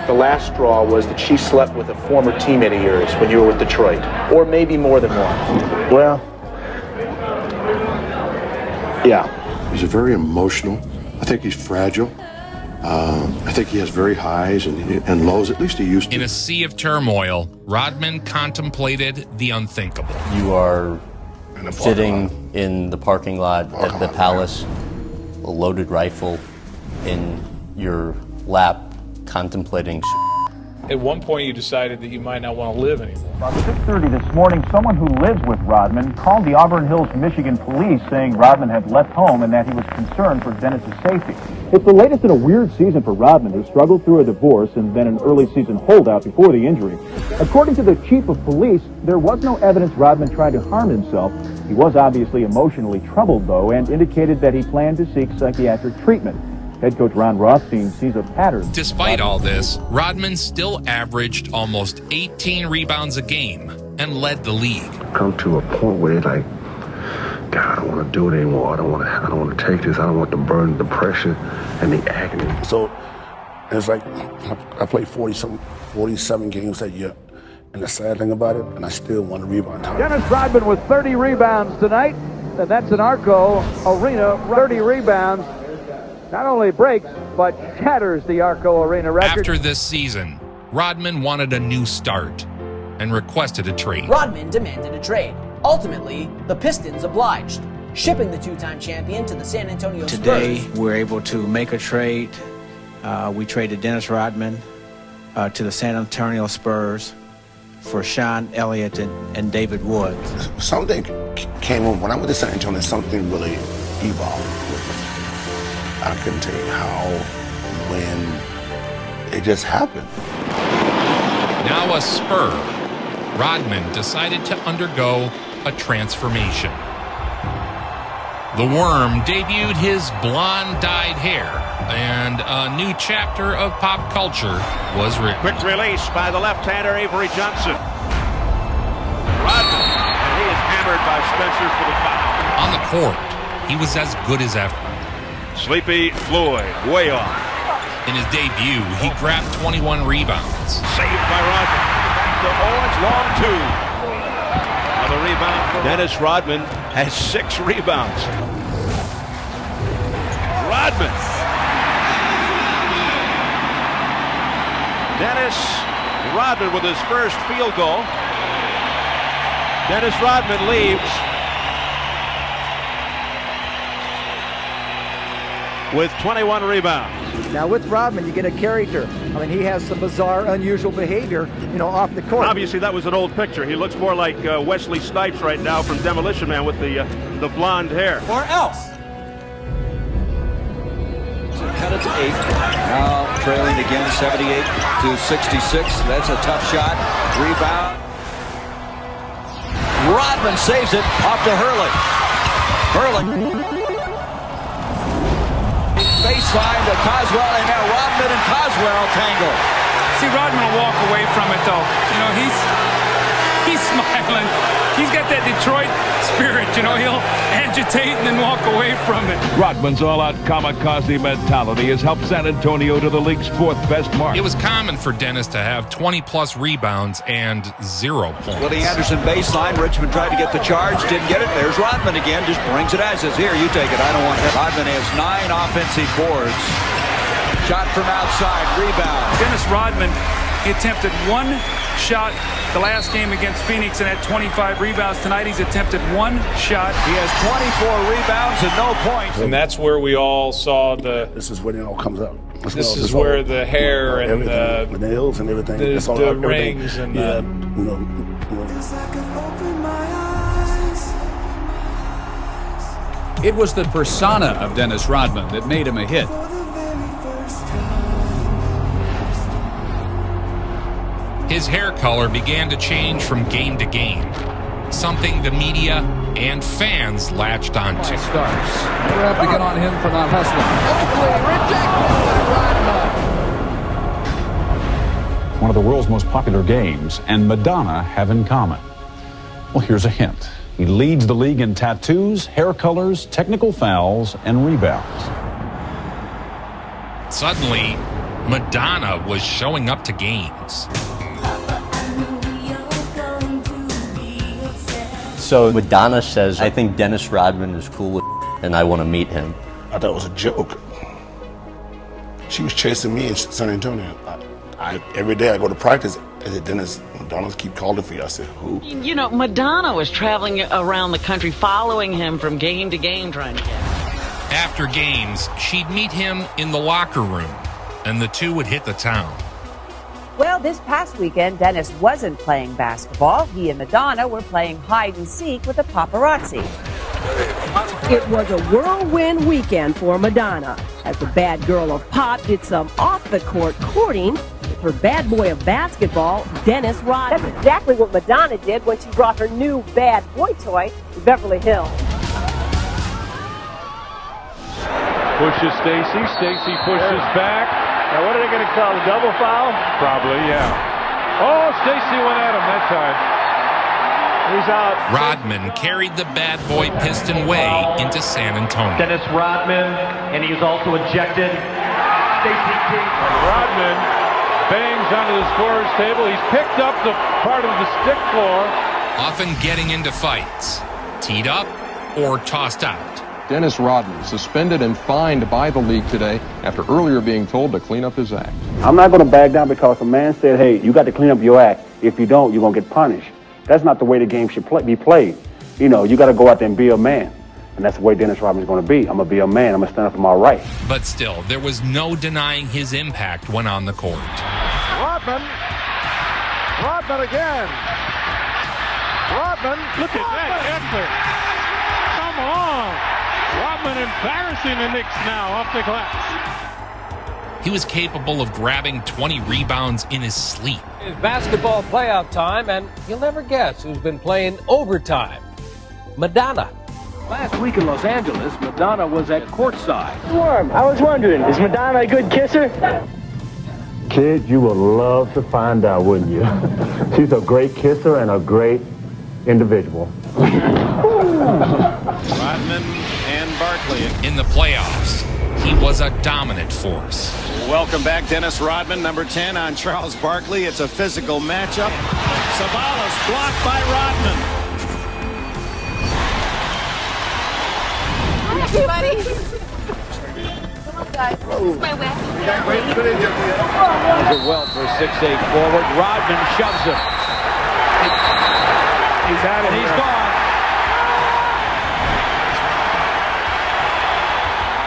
The last straw was that she slept with a former teammate of yours when you were with Detroit, or maybe more than one. Well, yeah. He's very emotional. I think he's fragile. I think he has very highs and lows, at least he used to. In a sea of turmoil, Rodman contemplated the unthinkable. You are sitting in the parking lot at the Palace, a loaded rifle in your lap, contemplating. At one point, you decided that you might not want to live anymore. About 6:30 this morning, someone who lives with Rodman called the Auburn Hills, Michigan police saying Rodman had left home and that he was concerned for Dennis's safety. It's the latest in a weird season for Rodman, who struggled through a divorce and then an early season holdout before the injury. According to the chief of police, there was no evidence Rodman tried to harm himself. He was obviously emotionally troubled, though, and indicated that he planned to seek psychiatric treatment. Head coach Ron Rothstein sees a pattern. Despite all this, Rodman still averaged almost 18 rebounds a game and led the league. Come to a point where it's like, God, I don't want to do it anymore. I don't want to take this. I don't want the burden, the pressure, and the agony. So it's like I played 47 games that year. And the sad thing about it, and I still won the rebound title. Dennis Rodman with 30 rebounds tonight, and that's an Arco Arena 30 rebounds. Not only breaks, but shatters the Arco Arena record. After this season, Rodman wanted a new start and requested a trade. Rodman demanded a trade. Ultimately, the Pistons obliged, shipping the two-time champion to the San Antonio Spurs. Today, we're able to make a trade. We traded Dennis Rodman to the San Antonio Spurs for Sean Elliott and David Wood. Something came on when I went to San Antonio. Something really evolved. I couldn't tell you how, when, it just happened. Now a Spur, Rodman decided to undergo a transformation. The Worm debuted his blonde-dyed hair, and a new chapter of pop culture was written. Quick release by the left-hander Avery Johnson. Rodman, and he is hammered by Spencer for the foul. On the court, he was as good as ever. Sleepy Floyd, way off. In his debut, he grabbed 21 rebounds. Saved by Rodman. To Owens, long two. Another rebound for Dennis Rodman has 6 rebounds. Rodman. Dennis Rodman with his first field goal. Dennis Rodman leaves with 21 rebounds. Now with Rodman, you get a character. I mean, he has some bizarre, unusual behavior, off the court. Obviously, that was an old picture. He looks more like Wesley Snipes right now from Demolition Man with the blonde hair. Or else. So cut it to 8. Now trailing again, 78 to 66. That's a tough shot. Rebound. Rodman saves it off to Hurley. Baseline to Coswell, and now Rodman and Coswell tangle. See, Rodman will walk away from it, though. He's smiling. He's got that Detroit spirit, he'll agitate and then walk away from it. Rodman's all-out kamikaze mentality has helped San Antonio to the league's 4th best mark. It was common for Dennis to have 20-plus rebounds and 0 points. Willie Anderson baseline. Richmond tried to get the charge, didn't get it. There's Rodman again, just brings it as is. Here, you take it. I don't want that. Rodman has 9 offensive boards. Shot from outside, rebound. Dennis Rodman, he attempted 1 shot the last game against Phoenix and had 25 rebounds. Tonight he's attempted 1 shot. He has 24 rebounds and no points. And that's where we all saw This is when it all comes out. This is where the hair and the nails and everything. The rings and It was the persona of Dennis Rodman that made him a hit. His hair color began to change from game to game, something the media and fans latched onto. Starks. We're have to get on him for not hustling. Rejected by Rodman. One of the world's most popular games, and Madonna have in common. Well, here's a hint. He leads the league in tattoos, hair colors, technical fouls, and rebounds. Suddenly, Madonna was showing up to games. So Madonna says, I think Dennis Rodman is cool with and I want to meet him. I thought it was a joke. She was chasing me in San Antonio. Every day I go to practice. I said, Dennis, Madonna's keep calling for you. I said, who? Madonna was traveling around the country following him from game to game trying to get him. After games, she'd meet him in the locker room, and the two would hit the town. Well, this past weekend, Dennis wasn't playing basketball. He and Madonna were playing hide-and-seek with the paparazzi. It was a whirlwind weekend for Madonna, as the bad girl of pop did some off-the-court courting with her bad boy of basketball, Dennis Rodman. That's exactly what Madonna did when she brought her new bad boy toy to Beverly Hills. Pushes Stacy. Stacy pushes back. Now, what are they going to call? A double foul? Probably, yeah. Oh, Stacy went at him that time. He's out. Rodman carried the bad boy Piston way into San Antonio. Dennis Rodman, and he was also ejected. Stacy King. Rodman bangs onto the scorer's table. He's picked up the part of the stick floor. Often getting into fights, teed up or tossed out. Dennis Rodman suspended and fined by the league today after earlier being told to clean up his act. I'm not going to back down because a man said, hey, you got to clean up your act. If you don't, you're going to get punished. That's not the way the game should be played. You got to go out there and be a man. And that's the way Dennis Rodman's going to be. I'm going to be a man. I'm going to stand up for my rights. But still, there was no denying his impact when on the court. Rodman Rodman again. Rodman. Look at that, Eckler. Come on. Rodman embarrassing the Knicks now off the glass. He was capable of grabbing 20 rebounds in his sleep. It's basketball playoff time, and you'll never guess who's been playing overtime. Madonna. Last week in Los Angeles, Madonna was at courtside. Warm. I was wondering, is Madonna a good kisser? Kid, you will love to find out, wouldn't you? She's a great kisser and a great individual. Rodman and Barkley. In the playoffs, he was a dominant force. Welcome back, Dennis Rodman, number 10 on Charles Barkley. It's a physical matchup. Savalas blocked by Rodman. Hi, everybody. Come on, guys. This is my wacky family. Does it well for a 6'8" forward. Rodman shoves him. He's out of and here. He's gone.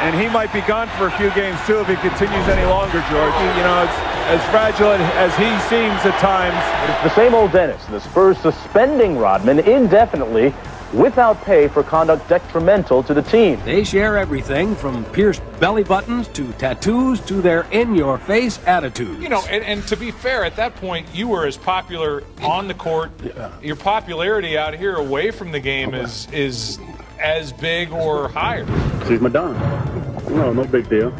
And he might be gone for a few games, too, if he continues any longer, George. You know, it's as fragile as he seems at times. It's the same old Dennis. The Spurs suspending Rodman indefinitely without pay for conduct detrimental to the team. They share everything from pierced belly buttons to tattoos to their in-your-face attitudes. You know, and to be fair, at that point, you were as popular on the court. Yeah. Your popularity out here away from the game is as big or higher. She's Madonna. No big deal.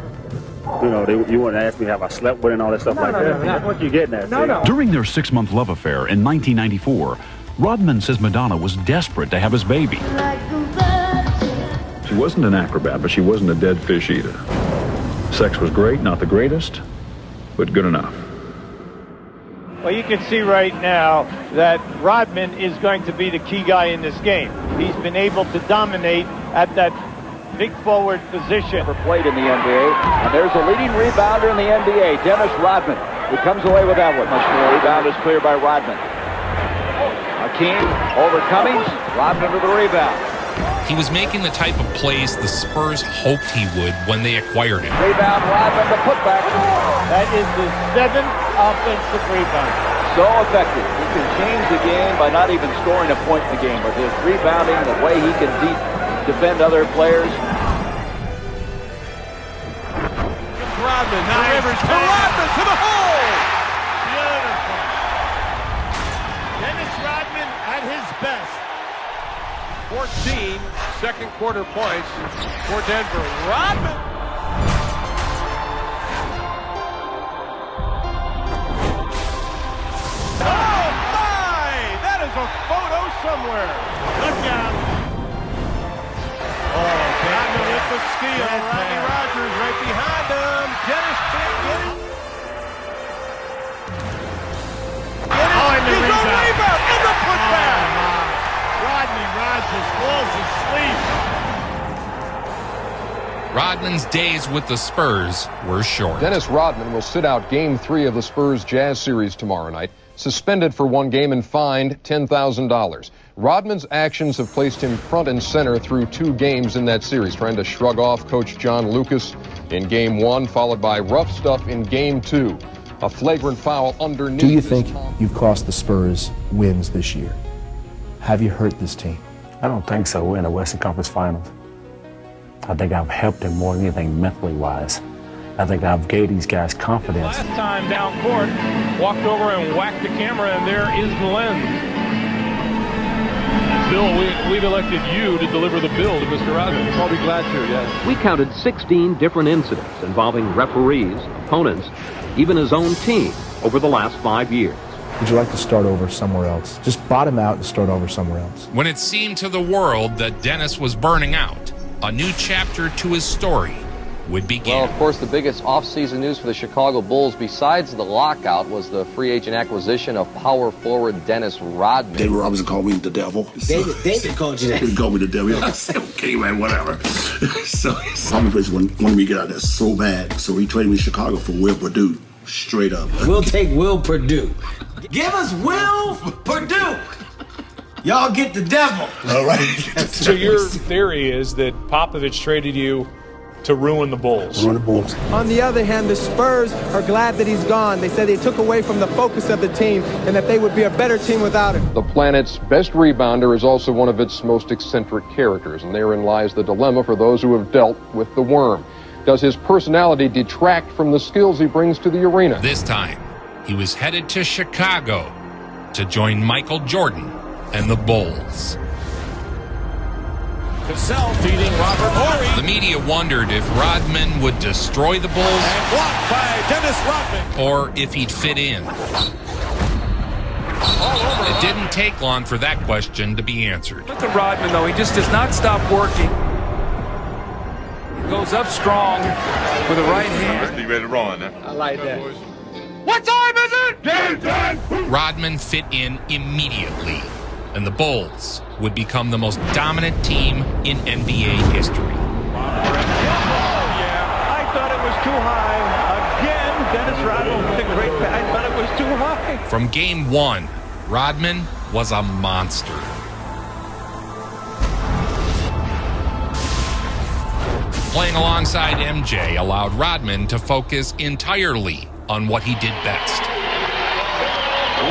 You know, you wouldn't ask me have I slept with and all that stuff that. That's what you're getting at. During their 6-month love affair in 1994, Rodman says Madonna was desperate to have his baby. She wasn't an acrobat, but she wasn't a dead fish either. Sex was great, not the greatest, but good enough. Well, you can see right now that Rodman is going to be the key guy in this game. He's been able to dominate at that big forward position. Played in the NBA, and there's a leading rebounder in the NBA, Dennis Rodman, who comes away with that one. Rebound is cleared by Rodman. Hakeem over Cummings, Rodman with the rebound. He was making the type of plays the Spurs hoped he would when they acquired him. Rebound, Rodman, the putback. That is the 7th offensive rebound. So effective. He can change the game by not even scoring a point in the game, but his rebounding, the way he can defend other players. Rodman, now Rivers to Rodman to the hole. Beautiful. Dennis Rodman at his best. 14 second quarter points for Denver. Rodman. Oh my! That is a photo somewhere. Look out. Oh, Rodman with the steal. Rodney Rogers right behind him. Dennis can't get it. Oh, and the rebound. And the putback. Rodney Rogers falls asleep. Rodman's days with the Spurs were short. Dennis Rodman will sit out Game 3 of the Spurs-Jazz series tomorrow night, suspended for 1 game and fined $10,000. Rodman's actions have placed him front and center through 2 games in that series, trying to shrug off Coach John Lucas in Game 1, followed by rough stuff in Game 2. A flagrant foul underneath. Do you think you've cost the Spurs wins this year? Have you hurt this team? I don't think so. We're in the Western Conference Finals. I think I've helped them more than anything mentally wise. I think I've gave these guys confidence. Last time down court, walked over and whacked the camera, and there is the lens. Bill, we've elected you to deliver the bill to Mr. Rodman. I'll be glad to, yes. We counted 16 different incidents involving referees, opponents, even his own team over the last 5 years. Would you like to start over somewhere else? Just bottom out and start over somewhere else. When it seemed to the world that Dennis was burning out, a new chapter to his story would begin. Well, of course, the biggest off-season news for the Chicago Bulls, besides the lockout, was the free agent acquisition of power forward Dennis Rodman. David Robinson called me the devil. David called you that. He called me the devil. I said, okay, man, whatever. So Robin Place wanted me to get out there so bad, so he traded me to Chicago for Will Perdue, straight up. We'll take Will Perdue. Give us Will Perdue. Y'all get the devil. All right. So your theory is that Popovich traded you to ruin the Bulls. Ruin the Bulls. On the other hand, the Spurs are glad that he's gone. They said they took away from the focus of the team and that they would be a better team without him. The planet's best rebounder is also one of its most eccentric characters, and therein lies the dilemma for those who have dealt with the worm. Does his personality detract from the skills he brings to the arena? This time, he was headed to Chicago to join Michael Jordan and the Bulls. Cassell feeding Robert Horry. The media wondered if Rodman would destroy the Bulls And blocked by Dennis Rodman. or if he'd fit in. It didn't take long for that question to be answered. Look at Rodman, though. He just does not stop working. He goes up strong with the right hand. Be ready to run. I like that. What time is it? Game time! Rodman fit in immediately, and the Bulls would become the most dominant team in NBA history. I thought it was too high. Again, Dennis Rodman with a great pass. I thought it was too high. From game one, Rodman was a monster. Playing alongside MJ allowed Rodman to focus entirely on what he did best.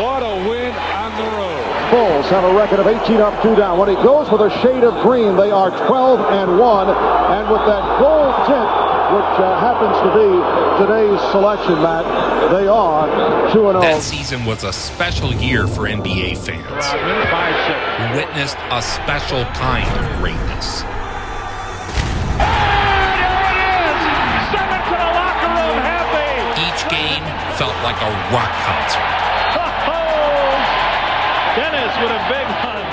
What a win on the road. Bulls have a record of 18 up, 2 down. When he goes for the shade of green, they are 12-1. And with that gold tint, which happens to be today's selection, Matt, they are 2-0. That season was a special year for NBA fans who witnessed a special kind of greatness. Each game felt like a rock concert. Dennis with a big one.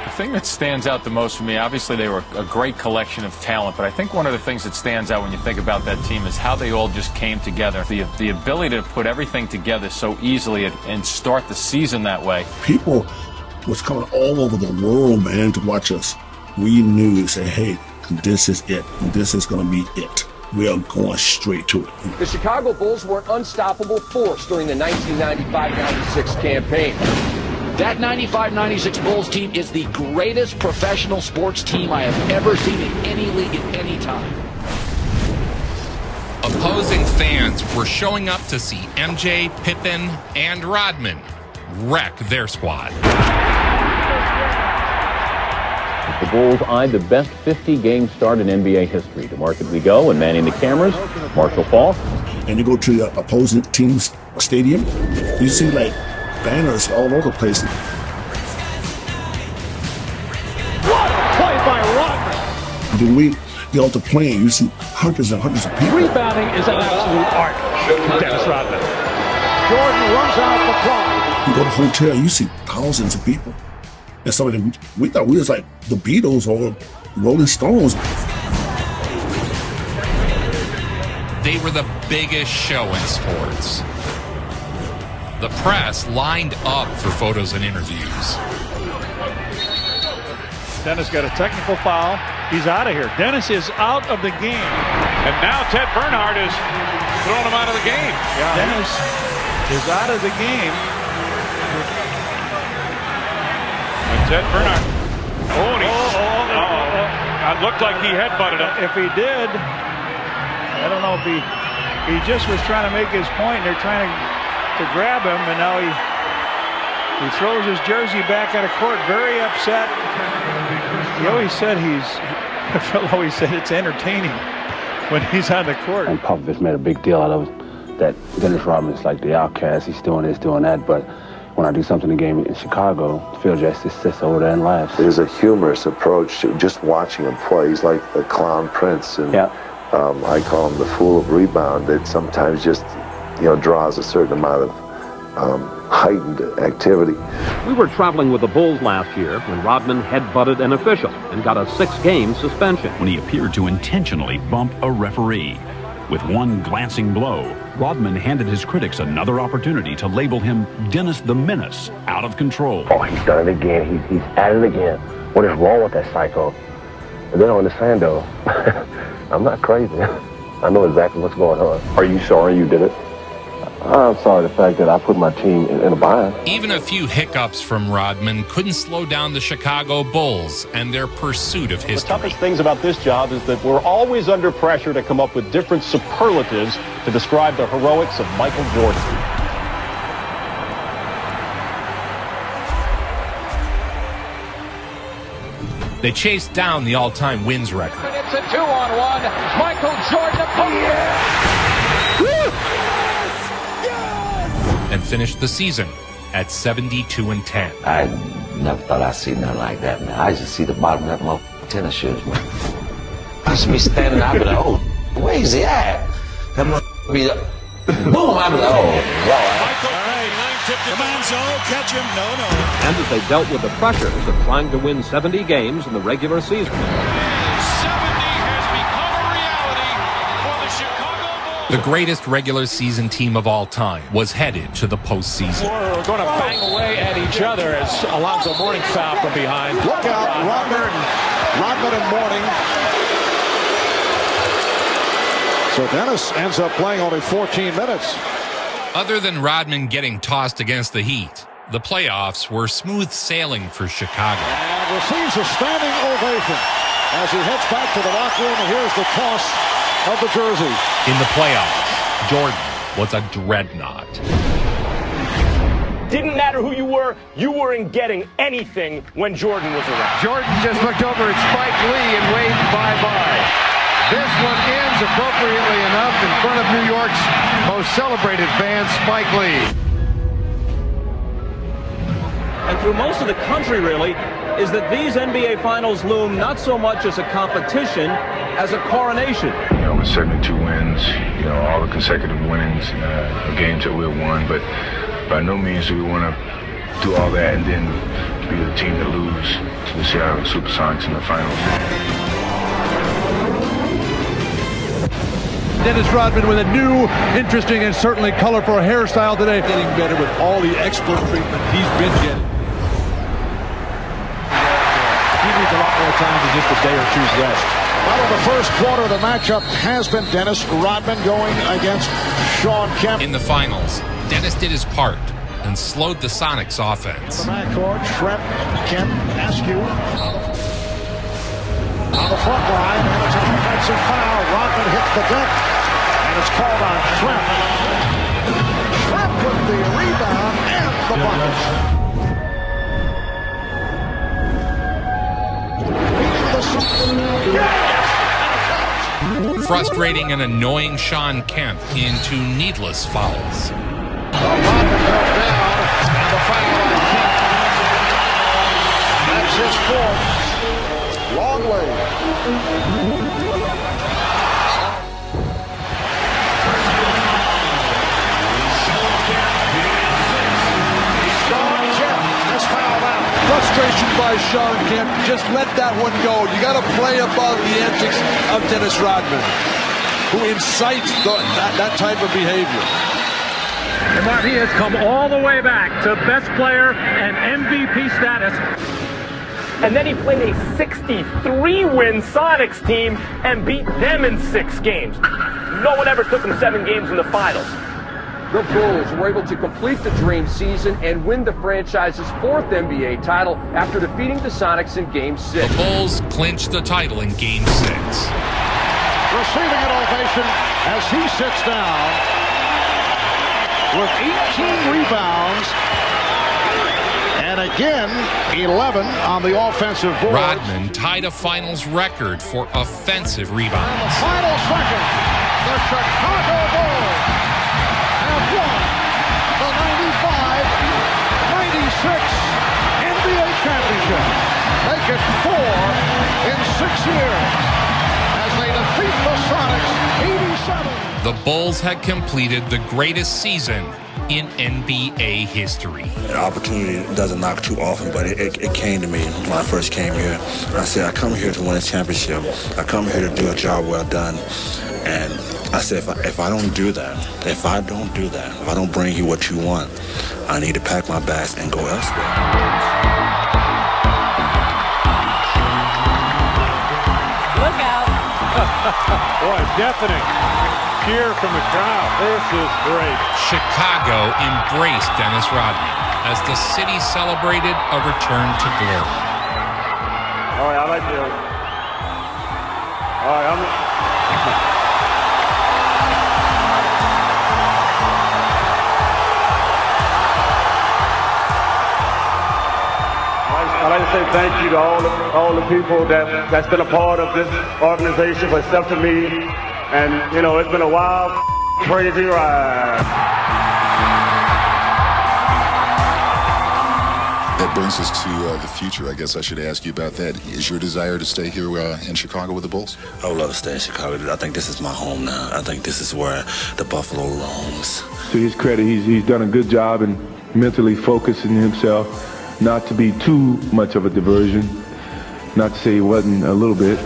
The thing that stands out the most for me, obviously they were a great collection of talent, but I think one of the things that stands out when you think about that team is how they all just came together. The ability to put everything together so easily and start the season that way. People was coming all over the world, man, to watch us. We knew, say, hey, this is it. This is going to be it. We are going straight to it. The Chicago Bulls were an unstoppable force during the 1995-96 campaign. That 95-96 Bulls team is the greatest professional sports team I have ever seen in any league at any time. Opposing fans were showing up to see MJ, Pippen, and Rodman wreck their squad. The Bulls eyed the best 50-game start in NBA history. To market we go, and manning the cameras, Marshall Falk. And you go to the opposing team's stadium, you see like banners all over the place. What a play by Rodman. Then we get off the plane, you see hundreds and hundreds of people. Rebounding is an absolute art. Dennis Rodman. Jordan runs out the clock. You go to the hotel, you see thousands of people. And some of them, we thought we was like the Beatles or Rolling Stones. They were the biggest show in sports. The press lined up for photos and interviews. Dennis got a technical foul. He's out of here. Dennis is out of the game. And now Ted Bernhardt is throwing him out of the game. Yeah. Dennis is out of the game. And Ted Bernhardt. It looked like he headbutted him. If he did, I don't know if he just was trying to make his point. They're trying to grab him, and now he throws his jersey back out of court, very upset. He always said Phil always said it's entertaining when he's on the court. And Popovich made a big deal out of that Dennis Rodman's like the outcast. He's doing this, doing that, but when I do something in the game in Chicago, Phil just sits over there and laughs. There's a humorous approach to just watching him play. He's like the clown prince, and I call him the fool of rebound. That sometimes just, draws a certain amount of heightened activity. We were traveling with the Bulls last year when Rodman headbutted an official and got a 6-game suspension. When he appeared to intentionally bump a referee. With one glancing blow, Rodman handed his critics another opportunity to label him Dennis the Menace, out of control. Oh, he's done it again. He's at it again. What is wrong with that psycho? And then on the sand, though, I'm not crazy. I know exactly what's going on. Are you sorry you did it? I'm sorry the fact that I put my team in a bind. Even a few hiccups from Rodman couldn't slow down the Chicago Bulls and their pursuit of history. The toughest things about this job is that we're always under pressure to come up with different superlatives to describe the heroics of Michael Jordan. They chased down the all-time wins record. It's a 2-on-1. Michael Jordan. And finished the season at 72-10. I never thought I'd see nothing like that, man. I just see the bottom of my tennis shoes, man. I should be standing out, but oh, where's he at? That must be boom, I'm like, oh, Lord. Catch him, no. And as they dealt with the pressures of trying to win 70 games in the regular season. 70 has become a reality for the Chicago Bulls. The greatest regular season team of all time was headed to the postseason. We're going to bang away at each other as Alonzo Mourning foul from behind. Look out, Rodman and Mourning. So Dennis ends up playing only 14 minutes. Other than Rodman getting tossed against the Heat, the playoffs were smooth sailing for Chicago. And receives a standing ovation as he heads back to the locker room, and here's the toss of the jersey. In the playoffs, Jordan was a dreadnought. Didn't matter who you weren't getting anything when Jordan was around. Jordan just looked over at Spike Lee and waved bye-bye. This one ends appropriately enough in front of New York's most celebrated fan, Spike Lee. And through most of the country, really, is that these NBA Finals loom not so much as a competition as a coronation. You know, with 72 wins, you know, all the consecutive winnings, games that we've won, but by no means do we want to do all that and then be the team that lose to the Seattle Supersonics in the finals. Dennis Rodman with a new, interesting, and certainly colorful hairstyle today. Getting better with all the expert treatment he's been getting. He needs a lot more time than just a day or two's rest. Well, in the first quarter, the matchup has been Dennis Rodman going against Shawn Kemp. In the finals, Dennis did his part and slowed the Sonics' offense. The backcourt, Shrimp, Kemp, Askew on the front line, and it's an offensive foul. Rodman hits the deck, and it's called on Shrimp. Shrimp with the rebound and the bucket. Frustrating and annoying Shawn Kemp into needless fouls. Rodman goes down, and the foul on Kemp. That's his fourth. Longley. Frustration by Shawn Kemp. Just let that one go. You got to play above the antics of Dennis Rodman, who incites that type of behavior. And he has come all the way back to best player and MVP status. And then he played a 63-win Sonics team and beat them in 6 games. No one ever took them 7 games in the finals. The Bulls were able to complete the dream season and win the franchise's 4th NBA title after defeating the Sonics in Game 6. The Bulls clinched the title in Game 6. Receiving an ovation as he sits down with 18 rebounds and again 11 on the offensive board. Rodman tied a finals record for offensive rebounds. And the final second, the Chicago Bulls have won the 95-96 NBA championship. Make it 4 in 6 years as they defeat the Sonics 87. The Bulls had completed the greatest season in NBA history. The opportunity doesn't knock too often, but it came to me when I first came here. I said, I come here to win a championship. I come here to do a job well done. And I said, if I don't do that, if I don't bring you what you want, I need to pack my bags and go elsewhere. Look out. Boy, deafening cheer from the crowd. This is great. Chicago embraced Dennis Rodman as the city celebrated a return to glory. All right, I like you. All right, I'd like to say thank you to all the people that's been a part of this organization for accepting me. And, you know, it's been a wild, crazy ride. That brings us to the future. I guess I should ask you about that. Is your desire to stay here in Chicago with the Bulls? I would love to stay in Chicago. I think this is my home now. I think this is where the Buffalo roams. To his credit, he's done a good job in mentally focusing himself not to be too much of a diversion, not to say he wasn't a little bit.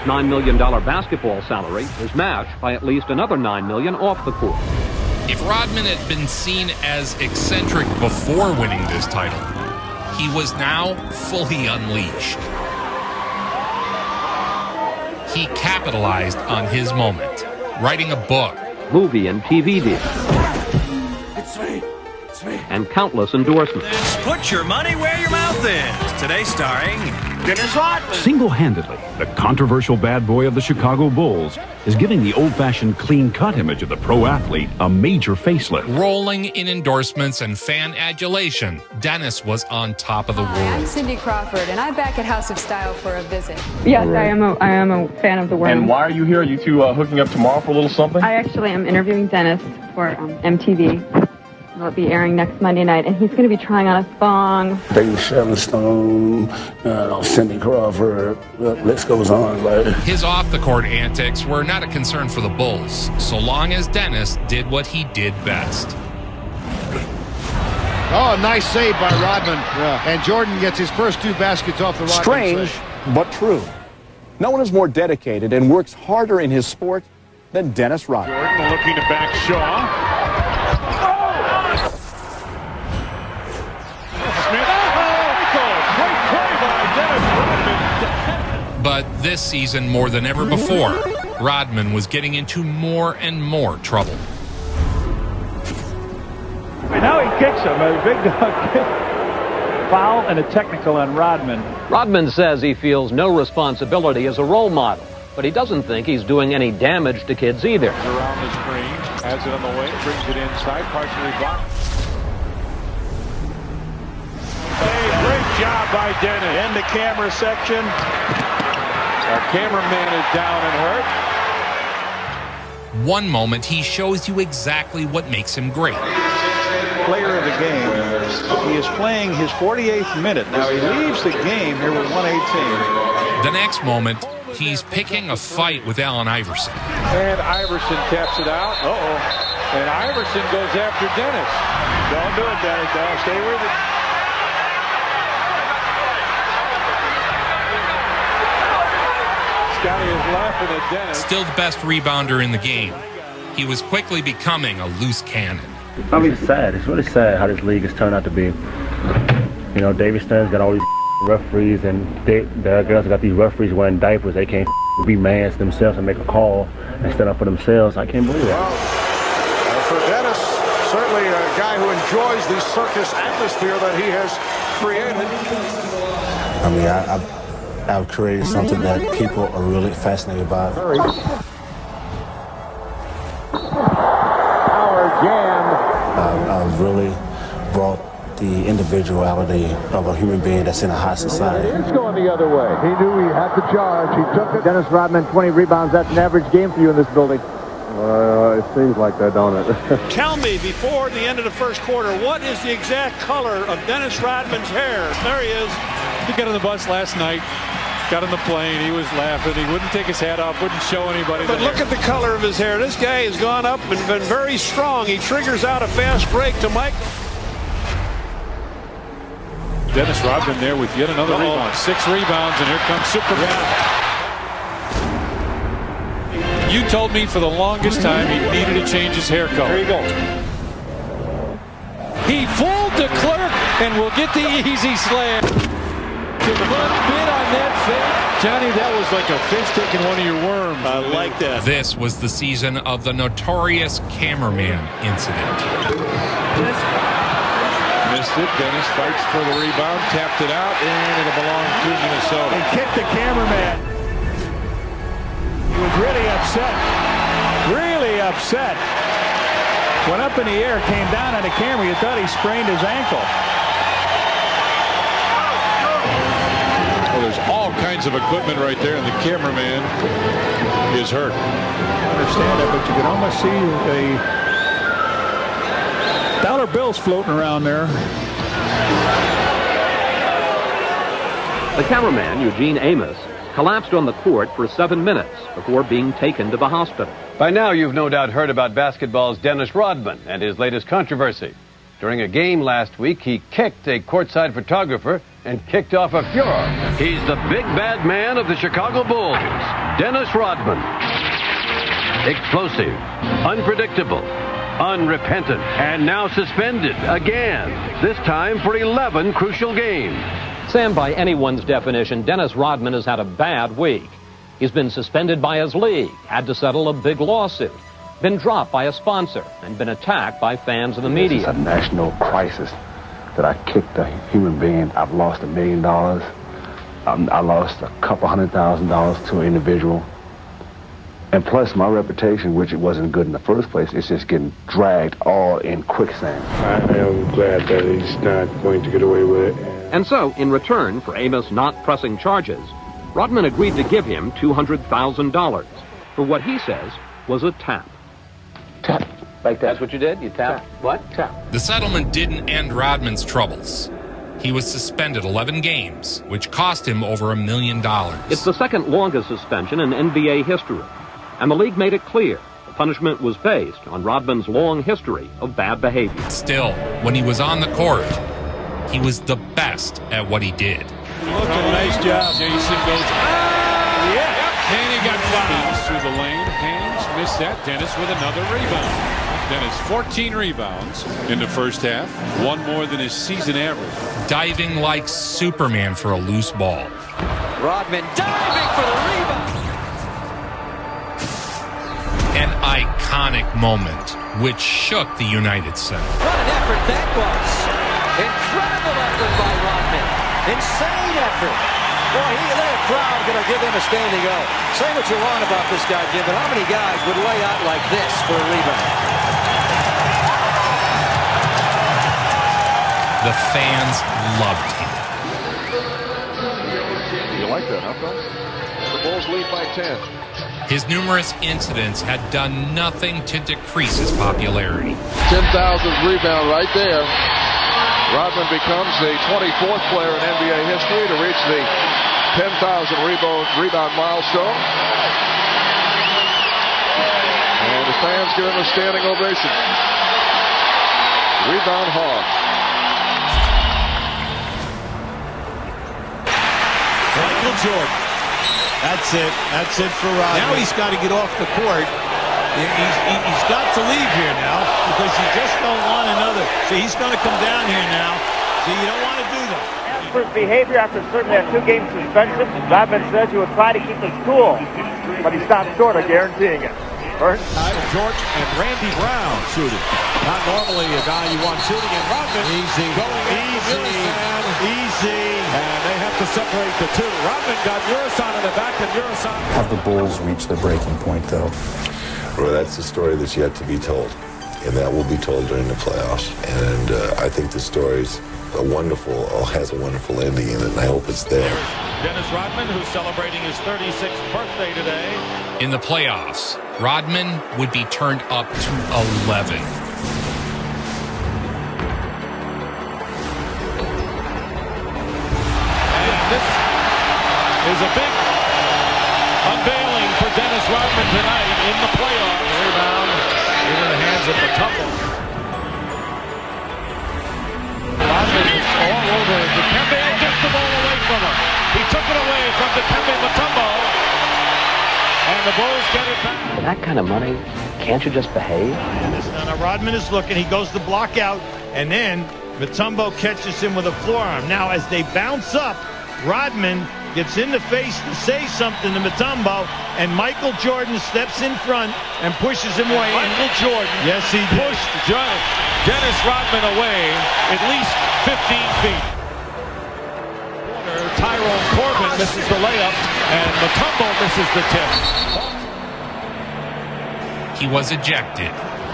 $9 million basketball salary is matched by at least another $9 million off the court. If Rodman had been seen as eccentric before winning this title, he was now fully unleashed. He capitalized on his moment, writing a book, movie and TV deals, It's me. and countless endorsements. Put your money where your mouth is. Today starring Dennis Rodman. Single-handedly, the controversial bad boy of the Chicago Bulls is giving the old-fashioned clean-cut image of the pro athlete a major facelift. rolling in endorsements and fan adulation. Dennis was on top of the world. I'm Cindy Crawford, and I'm back at House of Style for a visit. Yes, I am a fan of the worm. And why are you here? Are you two hooking up tomorrow for a little something? I actually am interviewing Dennis for MTV. It'll be airing next Monday night, and he's going to be trying on a thong. David Shevestone, Cindy Crawford, the list goes on. Like. His off-the-court antics were not a concern for the Bulls, so long as Dennis did what he did best. Oh, nice save by Rodman. Yeah. And Jordan gets his first two baskets off the Rodman Strange, side. but true. No one is more dedicated and works harder in his sport than Dennis Rodman. Jordan looking to back Shaw. But this season, more than ever before, Rodman was getting into more and more trouble. Now he kicks him, a big dog kick. Foul and a technical on Rodman. Rodman says he feels no responsibility as a role model, but he doesn't think he's doing any damage to kids either. Around the screen, has it on the way, brings it inside, partially blocked. Hey, great job by Dennis. In the camera section. Our cameraman is down and hurt. One moment, he shows you exactly what makes him great. Player of the game. He is playing his 48th minute. Now he leaves the game here with 118. The next moment, he's picking a fight with Allen Iverson. And Iverson taps it out. Uh-oh. And Iverson goes after Dennis. Don't do it, Dennis. Don't stay with it. Scottie is laughing at Dennis. Still the best rebounder in the game. He was quickly becoming a loose cannon. I mean, it's sad. It's really sad how this league has turned out to be. You know, David Stern's got all these referees, and the girls got these referees wearing diapers. They can't be mans themselves and make a call and stand up for themselves. I can't believe that. Well, for Dennis, certainly a guy who enjoys the circus atmosphere that he has created. I mean, I've created something that people are really fascinated by. Power jam. I've really brought the individuality of a human being that's in a high society. It's going the other way. He knew he had the charge. He took it. Dennis Rodman, 20 rebounds. That's an average game for you in this building. It seems like that, don't it? Tell me, before the end of the first quarter, what is the exact color of Dennis Rodman's hair? There he is. He got on the bus last night, got on the plane, he was laughing, he wouldn't take his hat off, wouldn't show anybody. But look at the color of his hair. This guy has gone up and been very strong. He triggers out a fast break to Mike. Dennis Rodman there with yet another rebound. 6 rebounds, and here comes Superman. You told me for the longest time he needed to change his hair color. There you go. He fooled the clerk and will get the easy slam. Good bit on that fake. Johnny, that was like a fish taking one of your worms. I like that. This was the season of the notorious cameraman incident. Missed it. Dennis fights for the rebound, tapped it out, and it'll belong to Minnesota. They kicked the cameraman. He was really upset. Really upset. Went up in the air, came down on the camera. You thought he sprained his ankle. Well, there's all kinds of equipment right there, and the cameraman is hurt. I understand that, but you can almost see a dollar bills floating around there. The cameraman, Eugene Amos, collapsed on the court for 7 minutes before being taken to the hospital. By now, you've no doubt heard about basketball's Dennis Rodman and his latest controversy. During a game last week, he kicked a courtside photographer and kicked off a furor. He's the big bad man of the Chicago Bulls, Dennis Rodman. Explosive, unpredictable, unrepentant, and now suspended again, this time for 11 crucial games. Sam, by anyone's definition, Dennis Rodman has had a bad week. He's been suspended by his league, had to settle a big lawsuit, been dropped by a sponsor, and been attacked by fans and the media. It's a national crisis that I kicked a human being. I've lost $1 million. I lost a couple $100,000 to an individual. And plus my reputation, which it wasn't good in the first place, it's just getting dragged all in quicksand. I am glad that he's not going to get away with it. And so, in return for Amos not pressing charges, Rodman agreed to give him $200,000 for what he says was a tap. Tap. Like that. That's what you did? You tapped? What? Tap. The settlement didn't end Rodman's troubles. He was suspended 11 games, which cost him over $1 million. It's the second longest suspension in NBA history. And the league made it clear the punishment was based on Rodman's long history of bad behavior. Still, when he was on the court, he was the best at what he did. Look, a nice job. Jason goes, yeah. And he got fouled through the lane. Hands missed that. Dennis with another rebound. Dennis, 14 rebounds in the first half, one more than his season average. Diving like Superman for a loose ball. Rodman diving for the rebound. An iconic moment which shook the United Center. What an effort that was. Incredible effort by Rodman. Insane effort. Boy, that crowd going to give him a standing O. Say what you want about this guy, Jim, but how many guys would lay out like this for a rebound? The fans loved him. You like that, huh, Phil? The Bulls lead by 10. His numerous incidents had done nothing to decrease his popularity. 10,000th rebound right there. Rodman becomes the 24th player in NBA history to reach the 10,000 rebound milestone. And the fans give him a standing ovation. Rebound hog. Michael Jordan. That's it. That's it for Rodman. Now he's got to get off the court. He's got to leave here now because you just don't want another. So he's going to come down here now. So you don't want to do that. As for his behavior after certainly a 2-game suspension, Rodman says he would try to keep his cool, but he stopped short of guaranteeing it. Jordan and Randy Brown shooting. Not normally a guy you want shooting, and Rodman going easy. And they have to separate the two. Rodman got Urasan in the back, and Urasan. Have the Bulls reached their breaking point, though? Well, that's the story that's yet to be told, and that will be told during the playoffs. And I think the story's has a wonderful ending in it, and I hope it's there. Dennis Rodman, who's celebrating his 36th birthday today. In the playoffs, Rodman would be turned up to 11. And this is a big unveiling for Dennis Rodman tonight in the playoffs. Rebound into the hands of Mutombo. Rodman is all over. Dikembe gets the ball away from him. He took it away from Dikembe Mutombo. And the Bulls get it back. For that kind of money, can't you just behave? Now Rodman is looking. He goes to block out. And then Mutombo catches him with a forearm. Now, as they bounce up, Rodman gets in the face to say something to Mutombo, and Michael Jordan steps in front and pushes him away. Michael Jordan pushed Dennis Rodman away at least 15 feet. Tyrone Corbin misses the layup, and Mutombo misses the tip. He was ejected.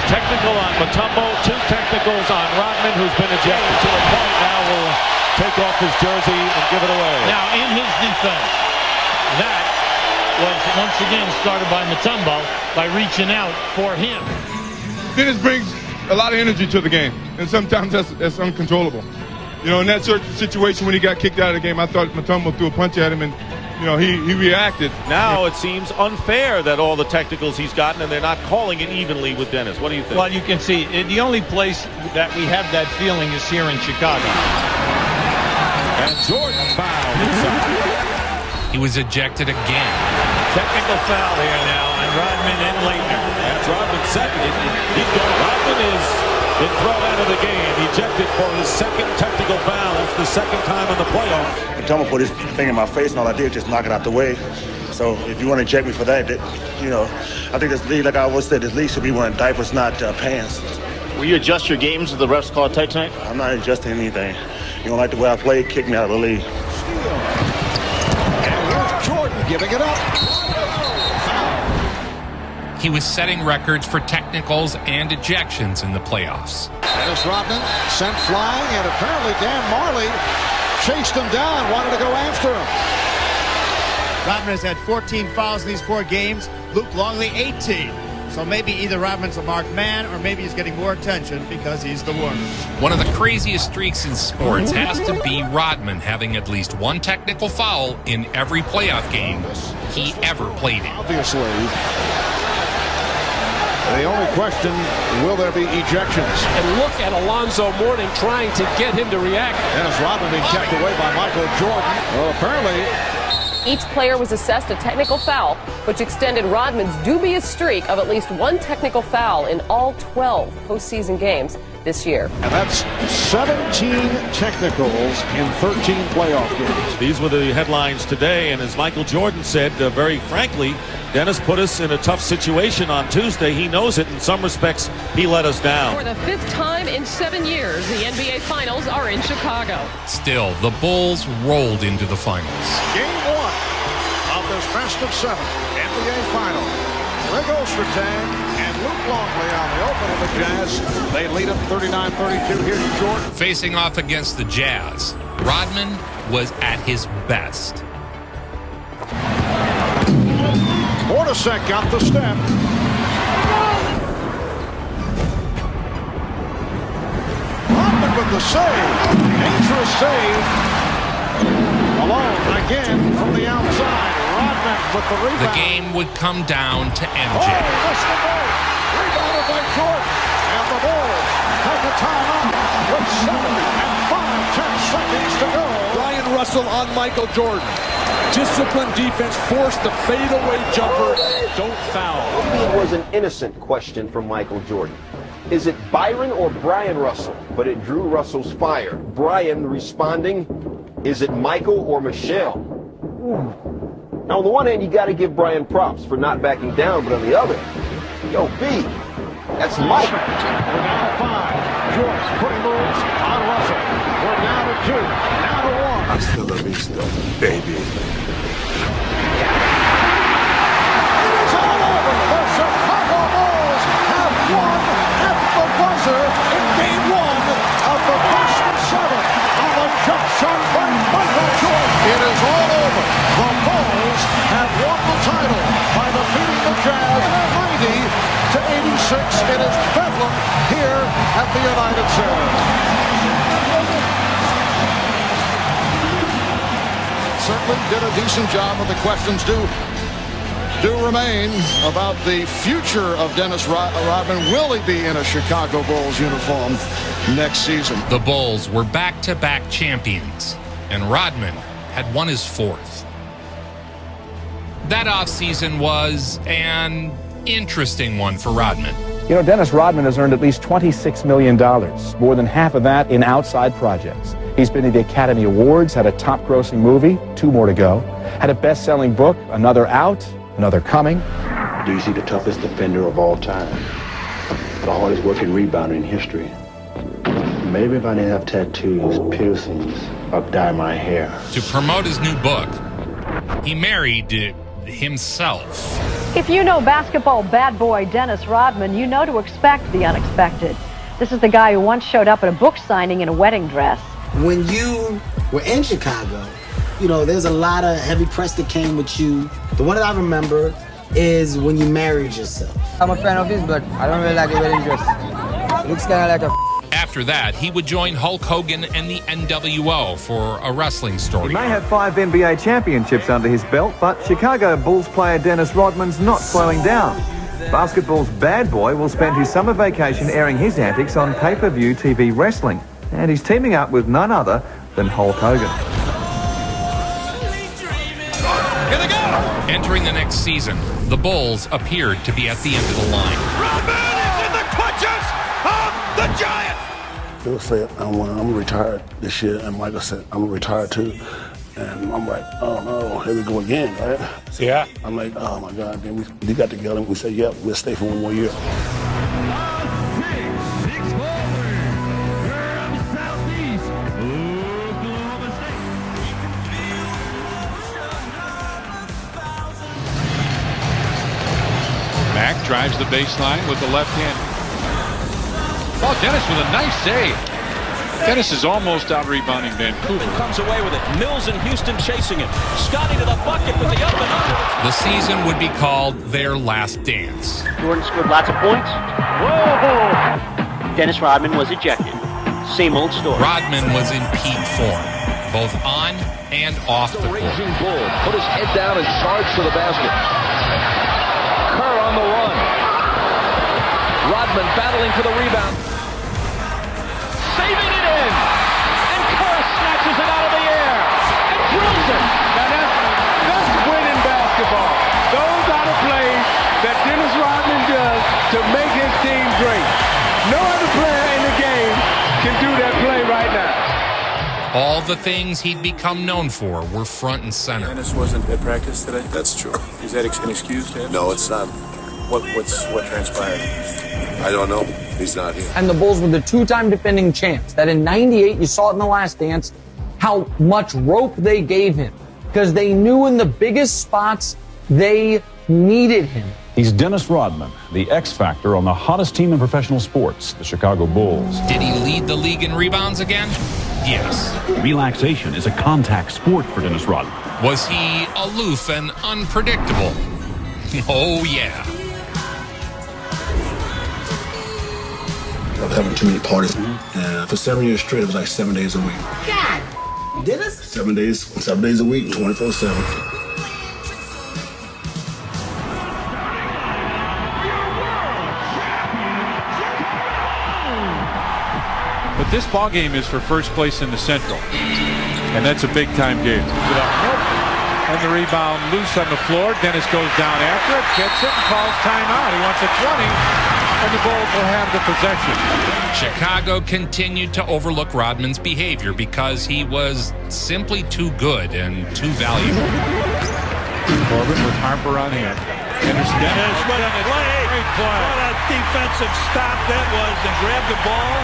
Technical on Mutombo, 2 technicals on Rodman, who's been ejected to the point now will take off his jersey and give it away. Now, in his defense, that was once again started by Mutombo by reaching out for him. Dennis brings a lot of energy to the game, and sometimes that's uncontrollable. You know, in that situation when he got kicked out of the game, I thought Mutombo threw a punch at him, and you know, he reacted. Now it seems unfair that all the technicals he's gotten and they're not calling it evenly with Dennis. What do you think? Well, you can see the only place that we have that feeling is here in Chicago. And Jordan fouled inside. He was ejected again. Technical foul here now on Rodman and Leitner. That's Rodman's second. Rodman has been thrown out of the game, ejected for his second technical foul. It's the second time in the playoffs. Mutombo put his finger in my face, and all I did was just knock it out the way. So if you want to eject me for that, you know, I think this league, like I always said, this league should be wearing diapers, not pants. Will you adjust your games if the refs call tight tonight? I'm not adjusting anything. You don't like the way I play, kick me out of the league. And here's Jordan giving it up. He was setting records for technicals and ejections in the playoffs. Dennis Rodman sent flying, and apparently Dan Marley chased him down, wanted to go after him. Rodman has had 14 fouls in these 4 games. Luke Longley, 18. So maybe either Rodman's a marked man, or maybe he's getting more attention because he's the worm. One of the craziest streaks in sports has to be Rodman having at least 1 technical foul in every playoff game he ever played in. Obviously. The only question, will there be ejections? And look at Alonzo Mourning trying to get him to react. Dennis Rodman being kept away by Michael Jordan. Well, apparently. Each player was assessed a technical foul, which extended Rodman's dubious streak of at least 1 technical foul in all 12 postseason games this year. And that's 17 technicals in 13 playoff games. These were the headlines today, and as Michael Jordan said, very frankly, Dennis put us in a tough situation on Tuesday. He knows it. In some respects, he let us down. For the 5th time in 7 years, the NBA Finals are in Chicago. Still, the Bulls rolled into the finals. Game 1 of this best of 7 NBA Final. Rigo Sretang and Luke Longley on the open of the Jazz. They lead it 39-32. Here's Jordan. Facing off against the Jazz, Rodman was at his best. Hornacek got the step. Rodman with the save. Dangerous save. Alone again from the outside. Rodman with the rebound. The game would come down to MJ. Oh, missed the break. Rebounded by Jordan. And the Bulls take a timeout with 7 and 5/10 seconds to go. Brian Russell on Michael Jordan. Disciplined defense, forced the fadeaway jumper. Don't foul. It was an innocent question from Michael Jordan. Is it Byron or Brian Russell? But it drew Russell's fire. Brian responding, is it Michael or Michelle? Ooh. Now, on the one hand, you got to give Brian props for not backing down, but on the other, yo, B, that's Mike. We're down to 5. Jordan putting moves on Russell. We're down to 2. Now to 1. Hasta la vista, baby. It is all over. The Chicago Bulls have won at the buzzer in Game 1 of the best of 7 on the jump shot by Michael Jordan. It is all over. The Bulls have won the title by defeating the Jazz 90-86. It is Bedlam here at the United Center. Certainly did a decent job, but the questions do remain about the future of Dennis Rodman. Will he be in a Chicago Bulls uniform next season? The Bulls were back-to-back champions, and Rodman had won his 4th. That offseason was an interesting one for Rodman. You know, Dennis Rodman has earned at least $26 million, more than half of that in outside projects. He's been to the Academy Awards, had a top-grossing movie, 2 more to go, had a best-selling book, another out, another coming. Do you see the toughest defender of all time? The hardest working rebounder in history. Maybe if I didn't have tattoos, piercings, I'd dye my hair. To promote his new book, he married himself. If you know basketball bad boy Dennis Rodman, you know to expect the unexpected. This is the guy who once showed up at a book signing in a wedding dress. When you were in Chicago, you know, there's a lot of heavy press that came with you. The one that I remember is when you married yourself. I'm a fan of his, but I don't really like the wedding dress. It looks kind of like a... After that, he would join Hulk Hogan and the NWO for a wrestling story. He may have 5 NBA championships under his belt, but Chicago Bulls player Dennis Rodman's not slowing down. Basketball's bad boy will spend his summer vacation airing his antics on pay-per-view TV wrestling. And he's teaming up with none other than Hulk Hogan. Here they go! Entering the next season, the Bulls appeared to be at the end of the line. Rodman is in the clutches of the Giants! Phil said, I'm retired this year, and Michael said, I'm retired too. And I'm like, oh no, here we go again, right? So yeah. I'm like, oh my God. Then we got together and we said, yeah, we'll stay for 1 more year. Mack drives the baseline with the left hand. Oh, Dennis with a nice save. Dennis is almost out rebounding Vancouver. Comes away with it. Mills and Houston chasing it. Scottie to the bucket with the up and under. The season would be called their last dance. Jordan scored lots of points. Whoa! Dennis Rodman was ejected. Same old story. Rodman was in peak form, both on and off the court. Raging bull. Put his head down and charged to the basket. Kerr on the run. Rodman battling for the rebound. Saving it in. And Kerr snatches it out of the air. And drills it. Now that's winning basketball. Those are the plays that Dennis Rodman does to make his team great. No other player in the game can do that play right now. All the things he'd become known for were front and center. Dennis wasn't at practice today? That's true. Is that an excuse to him? No, it's not. What transpired? I don't know. He's not here. And the Bulls were the 2-time defending champs. That in '98, you saw it in the Last Dance, how much rope they gave him. Because they knew in the biggest spots, they needed him. He's Dennis Rodman, the X factor on the hottest team in professional sports, the Chicago Bulls. Did he lead the league in rebounds again? Yes. Relaxation is a contact sport for Dennis Rodman. Was he aloof and unpredictable? Oh, yeah. I was having too many parties. And for 7 years straight, it was like 7 days a week. God, Dennis? 7 days a week, 24/7. But this ball game is for first place in the Central. And that's a big-time game. And the rebound loose on the floor. Dennis goes down after it, gets it, and calls timeout. He wants a 20. And the Bulls will have the possession. Chicago continued to overlook Rodman's behavior because he was simply too good and too valuable. Corbin with Harper on hand. Dennis, what a play! Great play! What a defensive stop that was, and grabbed the ball.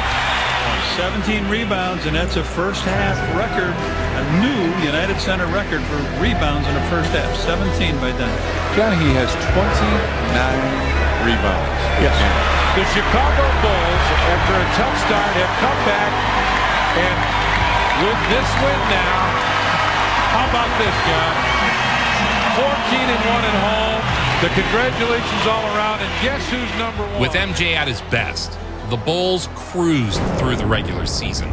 17 rebounds, and that's a first-half record, a new United Center record for rebounds in the first half. 17 by Dennis. Johnny, he has 29 rebounds. Yes. The Chicago Bulls, after a tough start, have come back, and with this win now, how about this, John? 14-1 at home. The congratulations all around, and guess who's number one? With MJ at his best, the Bulls cruised through the regular season.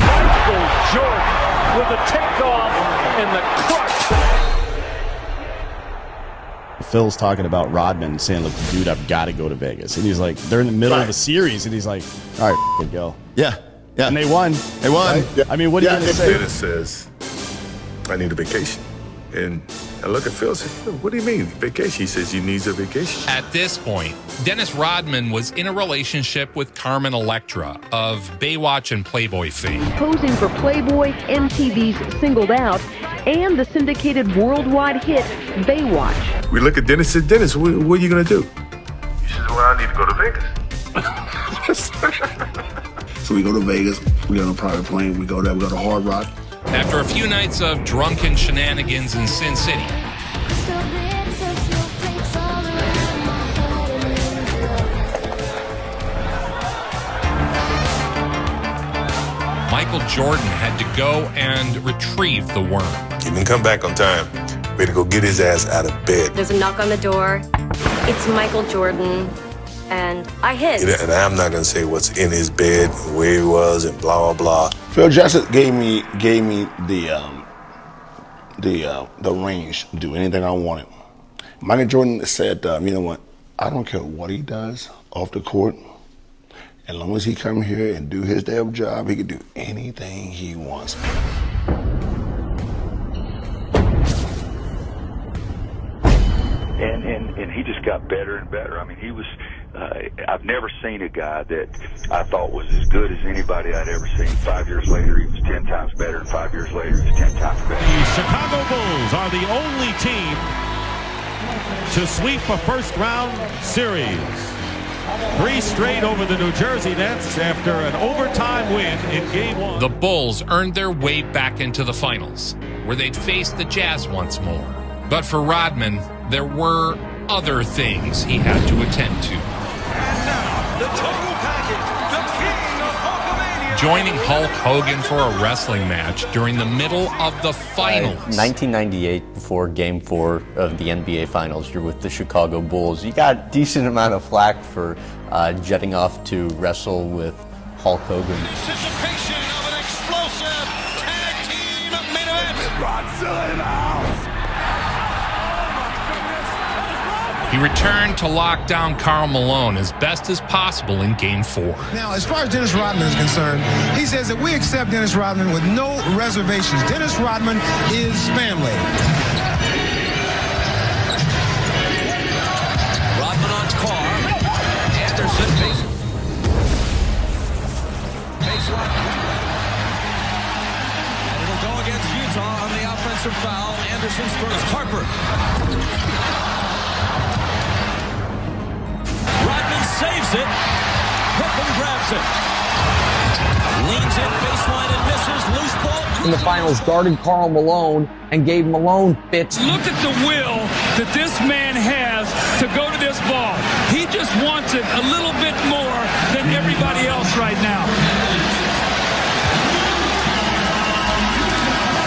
Michael Jordan with the takeoff and the crush. Phil's talking about Rodman saying, look, dude, I've got to go to Vegas. And he's like, they're in the middle of a series. And he's like, all right, go. Yeah. And they won. They won. Right? I mean, what are you going to say? Dennis says, I need a vacation. And I look at Phil and say, what do you mean, vacation? He says, he needs a vacation. At this point, Dennis Rodman was in a relationship with Carmin Electra of Baywatch and Playboy fame. Posing for Playboy, MTV's Singled Out, and the syndicated worldwide hit Baywatch. We look at Dennis and said, Dennis, what are you going to do? He says, well, I need to go to Vegas. So we go to Vegas, we get on a private plane, we go there, we go to Hard Rock. After a few nights of drunken shenanigans in Sin City, Michael Jordan had to go and retrieve the worm. He didn't come back on time. We had to go get his ass out of bed. There's a knock on the door. It's Michael Jordan, and I hit. And I'm not going to say what's in his bed, where he was, and blah, blah, blah. Phil Jackson gave me the range to do anything I wanted. Michael Jordan said, you know what, I don't care what he does off the court. As long as he come here and do his damn job, he can do anything he wants. And he just got better and better. I mean, he was, I've never seen a guy that I thought was as good as anybody I'd ever seen. 5 years later, he was 10 times better, and 5 years later, he was 10 times better. The Chicago Bulls are the only team to sweep a first-round series. 3 straight over the New Jersey Nets after an overtime win in Game 1. The Bulls earned their way back into the finals, where they'd face the Jazz once more. But for Rodman, there were other things he had to attend to. And now, the total package, the king of Hulkamania. Joining Hulk Hogan for a wrestling match during the middle of the finals. 1998, before Game 4 of the NBA Finals, you're with the Chicago Bulls. You got a decent amount of flack for jetting off to wrestle with Hulk Hogan. Anticipation of an explosive tag team main event. Godzilla in the house. He returned to lock down Karl Malone as best as possible in Game 4. Now, as far as Dennis Rodman is concerned, he says that we accept Dennis Rodman with no reservations. Dennis Rodman is family. Rodman on Carr. Anderson baseline. And it'll go against Utah on the offensive foul. Anderson's first. Harper. Rodman saves it. Pippen grabs it. Leans in baseline and misses. Loose ball. In the finals, guarded Karl Malone and gave Malone fits. Look at the will that this man has to go to this ball. He just wants it a little bit more than everybody else right now.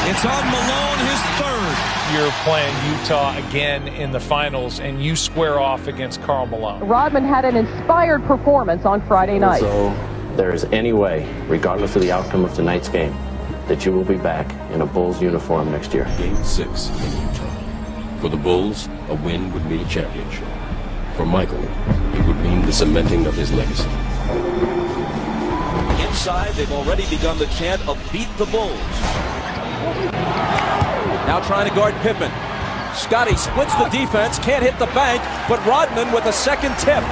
It's on Malone, his third. You're playing Utah again in the finals, and you square off against Karl Malone. Rodman had an inspired performance on Friday night. So there is any way, regardless of the outcome of tonight's game, that you will be back in a Bulls uniform next year. Game 6 in Utah. For the Bulls, a win would mean a championship. For Michael, it would mean the cementing of his legacy. Inside, they've already begun the chant of beat the Bulls. Now trying to guard Pippen. Scottie splits the defense, can't hit the bank, but Rodman with a second tip.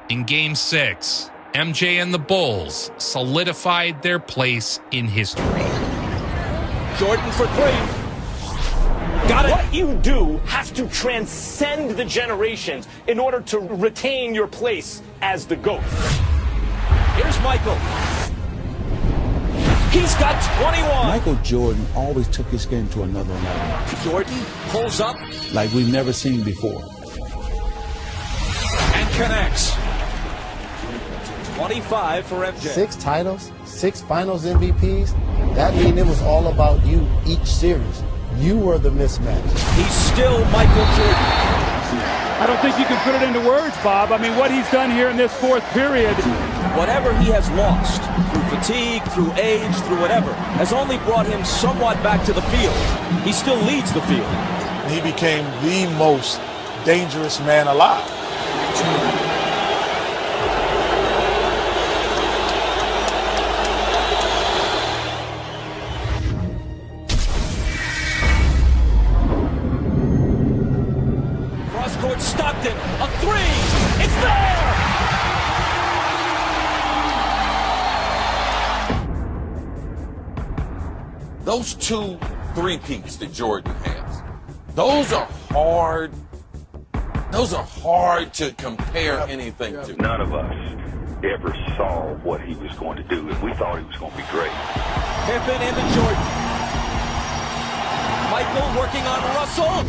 In Game 6, MJ and the Bulls solidified their place in history. Jordan for 3. Got it. What you do has to transcend the generations in order to retain your place as the GOAT. Here's Michael. He's got 21. Michael Jordan always took his game to another level. Jordan pulls up. Like we've never seen before. And connects. 25 for MJ. 6 titles, 6 finals MVPs. That means it was all about you each series. You were the mismatch. He's still Michael Jordan. I don't think you can put it into words, Bob. I mean, what he's done here in this fourth period. Whatever he has lost, through fatigue, through age, through whatever, has only brought him somewhat back to the field. He still leads the field. He became the most dangerous man alive. those 2 three-peats that Jordan has, those are hard to compare anything to. None of us ever saw what he was going to do, and we thought he was going to be great. Pippen into Jordan. Michael working on Russell.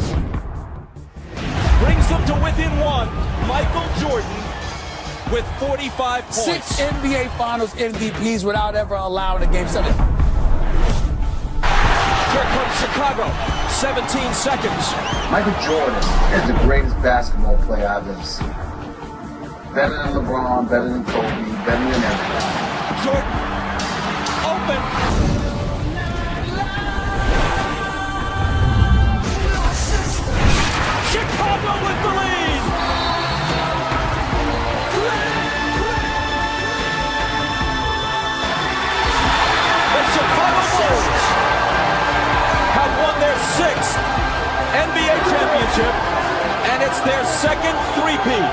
Brings them to within 1. Michael Jordan with 45 points. 6 NBA Finals MVPs without ever allowing a Game 7. Here comes Chicago. 17 seconds. Michael Jordan is the greatest basketball player I've ever seen. Better than LeBron, better than Kobe, better than everybody. Jordan, open. Chicago with the lead. The Chicago Bulls have won their 6th NBA championship, and it's their 2nd three-peat.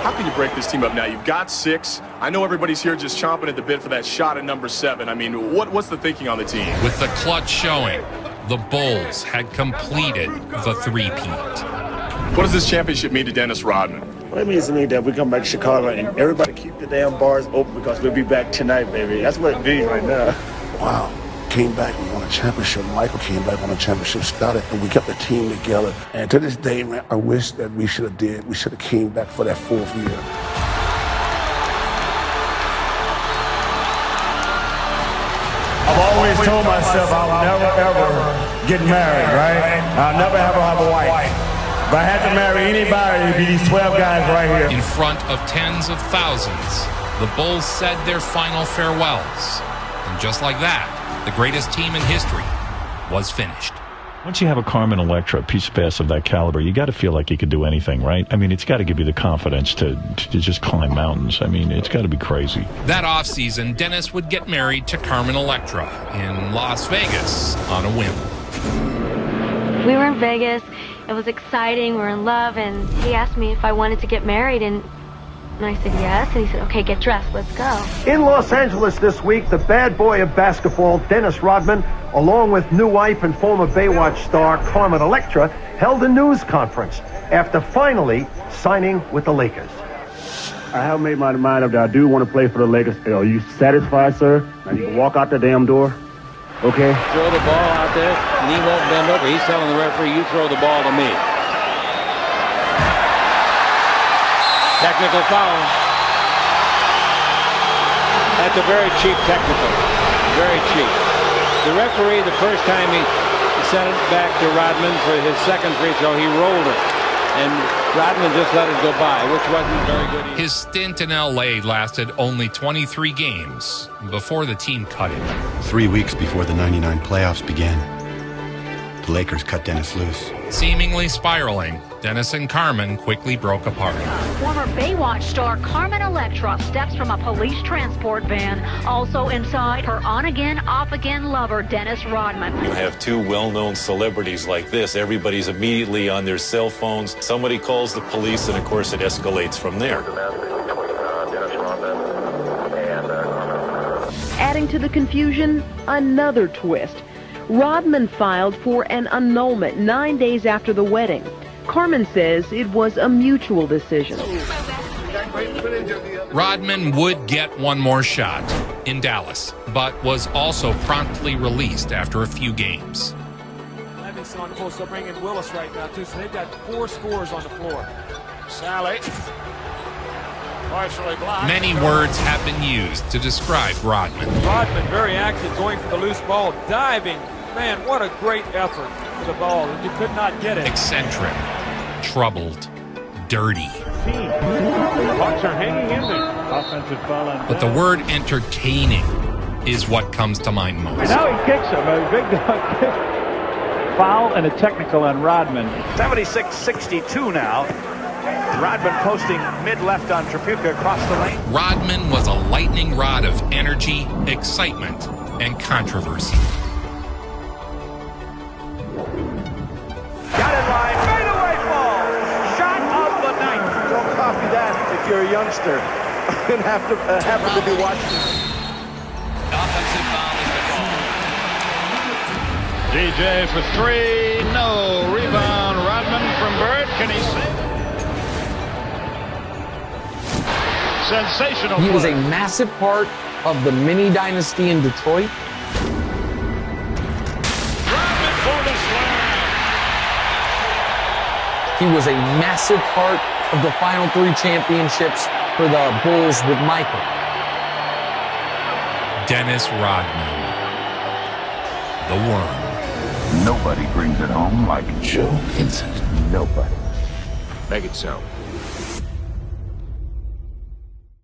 How can you break this team up now? You've got 6. I know everybody's here just chomping at the bit for that shot at number 7. I mean, what's the thinking on the team? With the clutch showing, the Bulls had completed the three-peat. What does this championship mean to Dennis Rodman? Well, it means to me that we come back to Chicago and everybody keep the damn bars open because we'll be back tonight, baby. That's what it means right now. Wow. Came back and won a championship. Michael came back, won a championship. Scottie, and we kept the team together. And to this day, man, I wish that we should have came back for that 4th year. I've always told myself I'll never, ever get married, right? I'll never ever have a wife. If I had to marry anybody, it'd be these 12 guys right here. In front of tens of thousands, the Bulls said their final farewells. And just like that, the greatest team in history was finished. Once you have a Carmin Electra, a piece of ass of that caliber, you got to feel like you could do anything, right? I mean, it's got to give you the confidence to just climb mountains. I mean, it's got to be crazy. That offseason, Dennis would get married to Carmin Electra in Las Vegas on a whim. We were in Vegas. It was exciting. We were in love, and he asked me if I wanted to get married, and I said yes, and he said, okay, get dressed, let's go. In Los Angeles this week, the bad boy of basketball, Dennis Rodman, along with new wife and former Baywatch star Carmin Electra, held a news conference after finally signing with the Lakers. I have made my mind up that I do want to play for the Lakers. Are you satisfied, sir? Now you can walk out the damn door. Okay? Throw the ball out there. He won't bend over. He's telling the referee, you throw the ball to me. Technical foul. That's a very cheap technical. Very cheap. The referee, the first time he sent it back to Rodman for his 2nd free throw, he rolled it. And Rodman just let it go by, which wasn't very good either. His stint in L.A. lasted only 23 games before the team cut him. 3 weeks before the '99 playoffs began, the Lakers cut Dennis loose. Seemingly spiraling, Dennis and Carmin quickly broke apart. Former Baywatch star Carmin Electra steps from a police transport van. Also inside, her on-again, off-again lover, Dennis Rodman. You have 2 well-known celebrities like this. Everybody's immediately on their cell phones. Somebody calls the police, and of course it escalates from there. Adding to the confusion, another twist. Rodman filed for an annulment 9 days after the wedding. Carmin says it was a mutual decision. Rodman would get one more shot in Dallas, but was also promptly released after a few games. Levy's on post. They'll bring in Willis right now, too. So they've got 4 scores on the floor. Sally. Partially blocked. Many words have been used to describe Rodman. Rodman very active, going for the loose ball, diving. Man, what a great effort for the ball, and you could not get it. Eccentric, troubled, dirty. Hawks are hanging in there. Offensive foul on But the word entertaining is what comes to mind most. And now he kicks him. A big dog kick. Foul and a technical on Rodman. 76-62 now. Rodman posting mid-left on Tripucka across the lane. Rodman was a lightning rod of energy, excitement, and controversy. Got it line, fadeaway ball, shot of the night. Don't copy that if you're a youngster. You're going to happen to be watching. offensive foul is the call. DJ for three. No. Rebound. Rodman from Bird. Can he save it? Sensational He was a play. massive part of the mini dynasty in Detroit. Rodman for the slam. He was a massive part of the final 3 championships for the Bulls with Michael. Dennis Rodman, the Worm. Nobody brings it home like Joe Vincent. Nobody. Make it so.